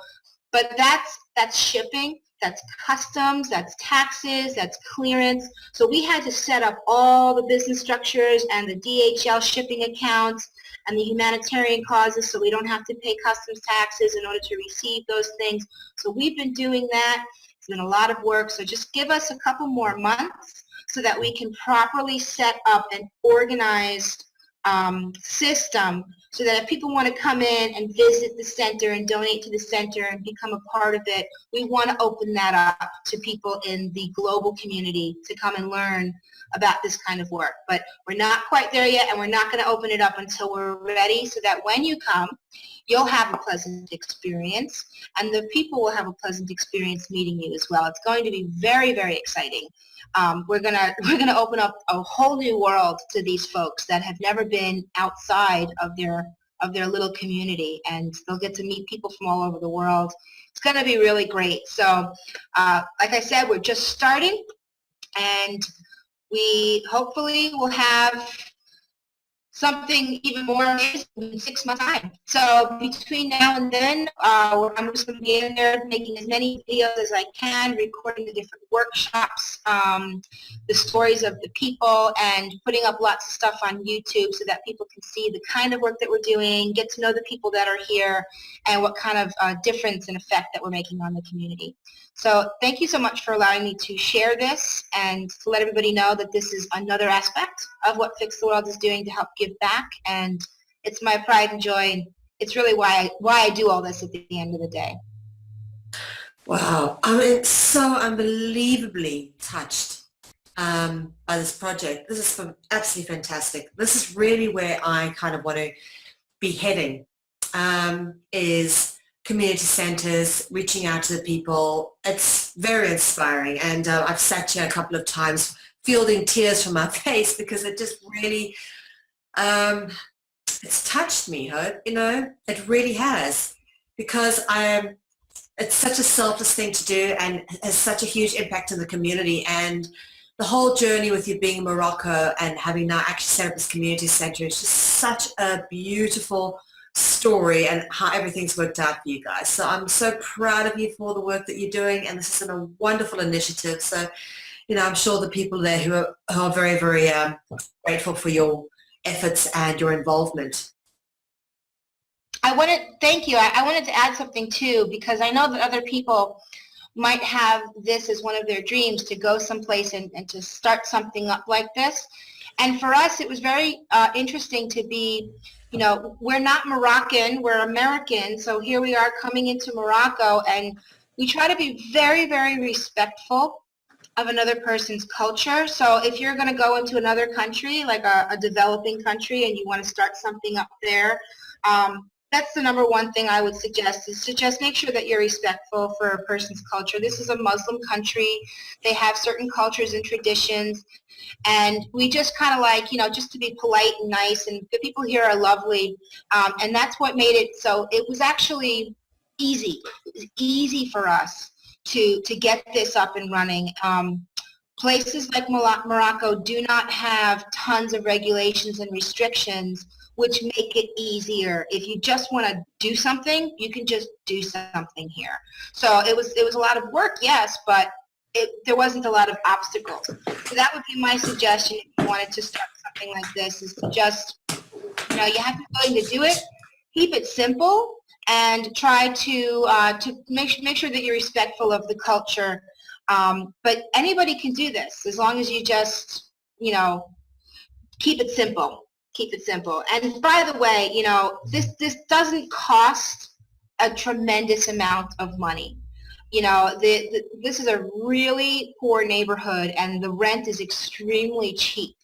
Speaker 2: but that's shipping, that's customs, that's taxes, that's clearance. So we had to set up all the business structures and the DHL shipping accounts and the humanitarian causes, so we don't have to pay customs taxes in order to receive those things. So we've been doing that. It's been a lot of work. So just give us a couple more months so that we can properly set up an organized system so that if people want to come in and visit the center and donate to the center and become a part of it, we want to open that up to people in the global community to come and learn about this kind of work. But we're not quite there yet, and we're not going to open it up until we're ready, so that when you come, you'll have a pleasant experience, and the people will have a pleasant experience meeting you as well. It's going to be very, very exciting. We're gonna open up a whole new world to these folks that have never been outside of their little community, and they'll get to meet people from all over the world. It's going to be really great. So, like I said, we're just starting, and we hopefully will have something even more amazing in 6 months' time. So between now and then, I'm just going to be in there making as many videos as I can, recording the different workshops, the stories of the people, and putting up lots of stuff on YouTube so that people can see the kind of work that we're doing, get to know the people that are here, and what kind of difference and effect that we're making on the community. So thank you so much for allowing me to share this and to let everybody know that this is another aspect of what Fix the World is doing to help give back. And it's my pride and joy, and it's really why I do all this at the end of the day.
Speaker 1: Wow. I mean, so unbelievably touched by this project. This is absolutely fantastic. This is really where I kind of want to be heading, is community centers, reaching out to the people. It's very inspiring, and I've sat here a couple of times fielding tears from my face because it just really, it's touched me, Hope, it really has, because it's such a selfless thing to do and has such a huge impact on the community. And the whole journey with you being in Morocco and having now actually set up this community center is just such a beautiful story, and how everything's worked out for you guys. So I'm so proud of you for the work that you're doing, and this is a wonderful initiative. So, I'm sure the people there who are very, very grateful for your efforts and your involvement.
Speaker 2: Thank you. I wanted to add something too, because I know that other people might have this as one of their dreams, to go someplace and to start something up like this. And for us, it was very interesting to be, we're not Moroccan, we're American. So here we are coming into Morocco, and we try to be very, very respectful of another person's culture. So if you're going to go into another country, like a developing country, and you want to start something up there, that's the number one thing I would suggest, is to just make sure that you're respectful for a person's culture. This is a Muslim country. They have certain cultures and traditions. And we just kind of like, just to be polite and nice, and the people here are lovely. And that's what made it so. It was actually easy. It was easy for us to get this up and running. Places like Morocco do not have tons of regulations and restrictions, which make it easier. If you just want to do something, you can just do something here. So it was a lot of work, yes, but there wasn't a lot of obstacles. So that would be my suggestion if you wanted to start something like this, is to just, you have to be willing to do it, keep it simple, and try to make sure that you're respectful of the culture. But anybody can do this, as long as you just, keep it simple. Keep it simple. And by the way, this doesn't cost a tremendous amount of money. This is a really poor neighborhood, and the rent is extremely cheap.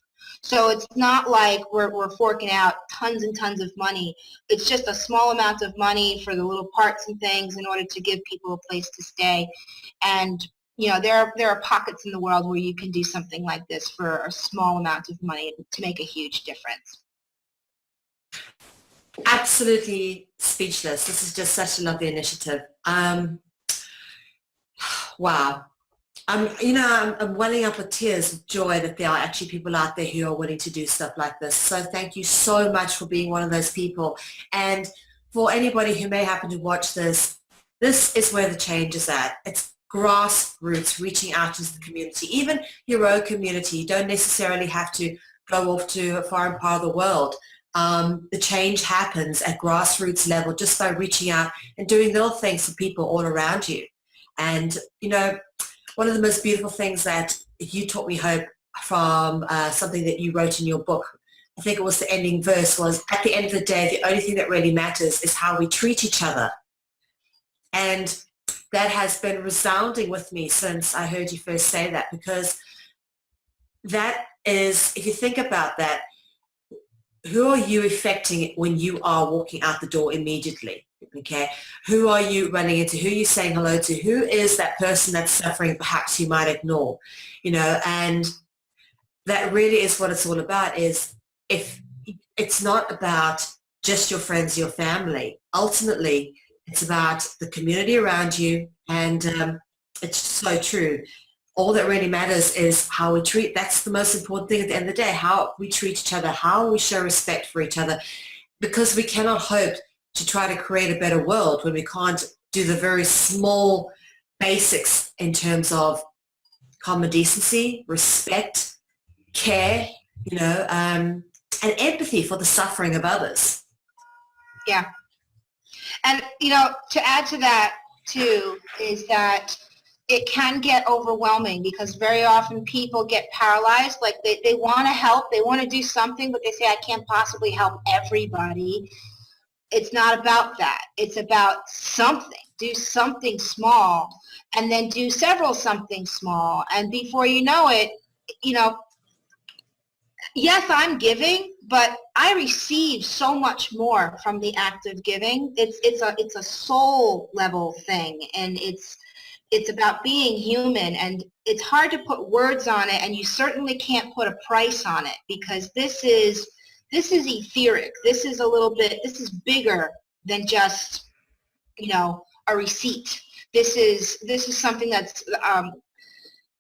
Speaker 2: So it's not like we're forking out tons and tons of money. It's just a small amount of money for the little parts and things in order to give people a place to stay. And there are pockets in the world where you can do something like this for a small amount of money to make a huge difference.
Speaker 1: Absolutely speechless. This is just such a lovely initiative. Wow. I'm welling up with tears of joy that there are actually people out there who are willing to do stuff like this. So thank you so much for being one of those people. And for anybody who may happen to watch this, this is where the change is at. It's grassroots, reaching out into the community, even your own community. You don't necessarily have to go off to a foreign part of the world. The change happens at grassroots level just by reaching out and doing little things for people all around you. And, one of the most beautiful things that you taught me, Hope, from something that you wrote in your book I think it was the ending verse, was at the end of the day, the only thing that really matters is how we treat each other. And that has been resounding with me since I heard you first say that, because that is, if you think about that, who are you affecting when you are walking out the door immediately? Okay, who are you running into? Who are you saying hello to? Who is that person that's suffering perhaps you might ignore? And that really is what it's all about. Is if it's not about just your friends, your family, ultimately it's about the community around you. And it's so true. All that really matters is how we treat. That's the most important thing at the end of the day, how we treat each other, how we show respect for each other, because we cannot hope to try to create a better world when we can't do the very small basics in terms of common decency, respect, care, and empathy for the suffering of others.
Speaker 2: Yeah. And, to add to that, too, is that it can get overwhelming, because very often people get paralyzed. Like they want to help, they want to do something, but they say, I can't possibly help everybody. It's not about that. It's about something. Do something small, and then do several something small. And before you know it, yes, I'm giving, but I receive so much more from the act of giving. It's a soul level thing, and it's about being human, and it's hard to put words on it, and you certainly can't put a price on it, because this is etheric. This is bigger than just, a receipt. This is something that's,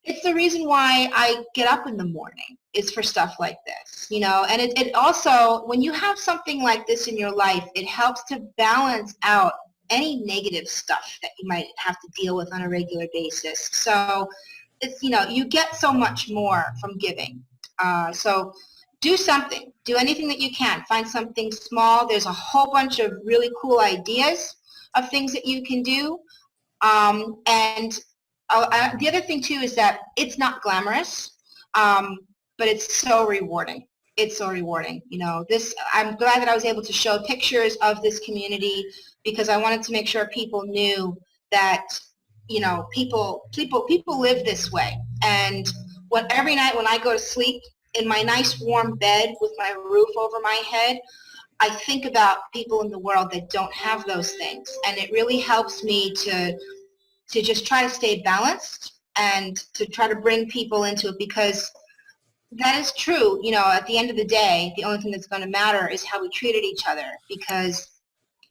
Speaker 2: it's the reason why I get up in the morning. It's for stuff like this, and it also, when you have something like this in your life, it helps to balance out any negative stuff that you might have to deal with on a regular basis. So it's, you get so much more from giving. So do something. Do anything that you can. Find something small. There's a whole bunch of really cool ideas of things that you can do. And the other thing, too, is that it's not glamorous, but it's so rewarding. It's so rewarding. I'm glad that I was able to show pictures of this community, because I wanted to make sure people knew that, people live this way. And every night when I go to sleep in my nice warm bed with my roof over my head, I think about people in the world that don't have those things. And it really helps me to just try to stay balanced and to try to bring people into it, because that is true. At the end of the day, the only thing that's going to matter is how we treated each other, because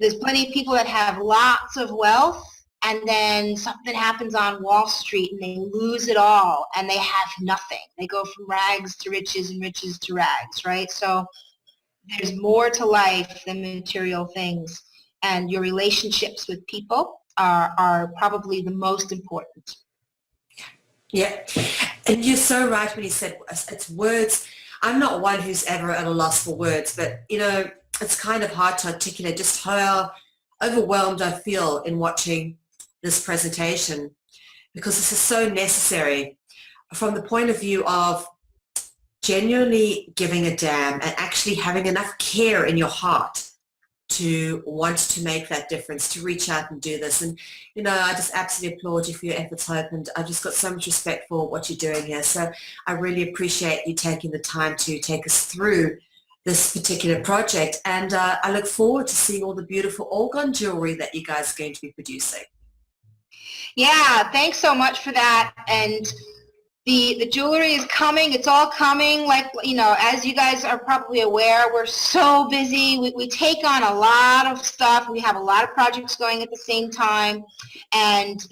Speaker 2: there's plenty of people that have lots of wealth, and then something happens on Wall Street and they lose it all and they have nothing. They go from rags to riches and riches to rags, right? So there's more to life than material things, and your relationships with people are probably the most important.
Speaker 1: Yeah, and you're so right when you said it's words. I'm not one who's ever at a loss for words, but it's kind of hard to articulate just how overwhelmed I feel in watching this presentation, because this is so necessary from the point of view of genuinely giving a damn and actually having enough care in your heart to want to make that difference, to reach out and do this. And, I just absolutely applaud you for your efforts, Hope, and I've just got so much respect for what you're doing here. So I really appreciate you taking the time to take us through this particular project. And I look forward to seeing all the beautiful orgone jewelry that you guys are going to be producing.
Speaker 2: Yeah, thanks so much for that. And the jewelry is coming. It's all coming. Like, as you guys are probably aware, we're so busy. We take on a lot of stuff. We have a lot of projects going at the same time. And,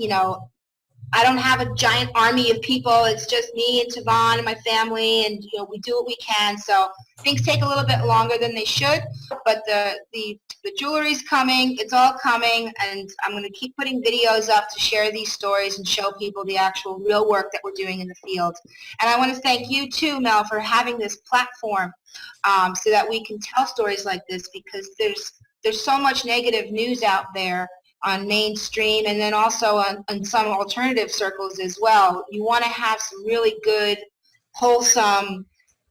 Speaker 2: I don't have a giant army of people. It's just me and Tavon and my family, and we do what we can. So things take a little bit longer than they should, but the jewelry's coming. It's all coming, and I'm going to keep putting videos up to share these stories and show people the actual real work that we're doing in the field. And I want to thank you too, Mel, for having this platform so that we can tell stories like this, because there's so much negative news out there on mainstream, and then also on some alternative circles as well. You want to have some really good, wholesome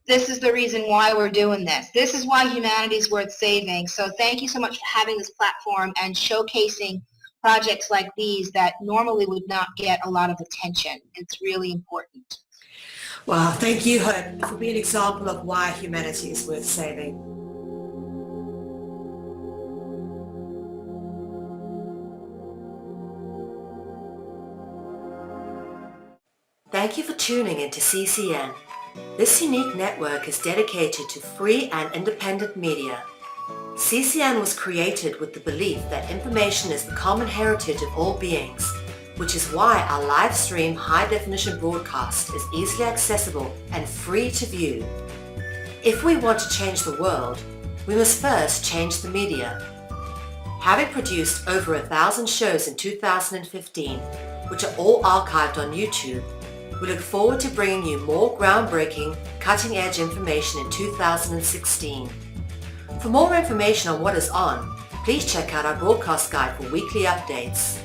Speaker 2: this is the reason why we're doing this. This is why humanity is worth saving. So thank you so much for having this platform and showcasing projects like these that normally would not get a lot of attention. It's really important.
Speaker 1: Well, thank you, Hope, for being an example of why humanity is worth saving. Thank you for tuning into CCN. This unique network is dedicated to free and independent media. CCN was created with the belief that information is the common heritage of all beings, which is why our live stream high-definition broadcast is easily accessible and free to view. If we want to change the world, we must first change the media. Having produced over 1,000 shows in 2015, which are all archived on YouTube, we look forward to bringing you more groundbreaking, cutting-edge information in 2016. For more information on what is on, please check out our broadcast guide for weekly updates.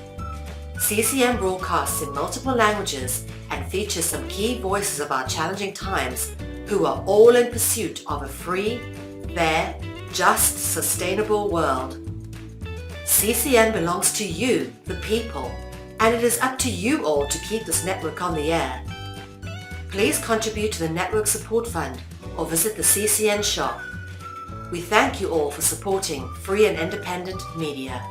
Speaker 1: CCN broadcasts in multiple languages and features some key voices of our challenging times who are all in pursuit of a free, fair, just, sustainable world. CCN belongs to you, the people, and it is up to you all to keep this network on the air. Please contribute to the Network Support Fund or visit the CCN shop. We thank you all for supporting free and independent media.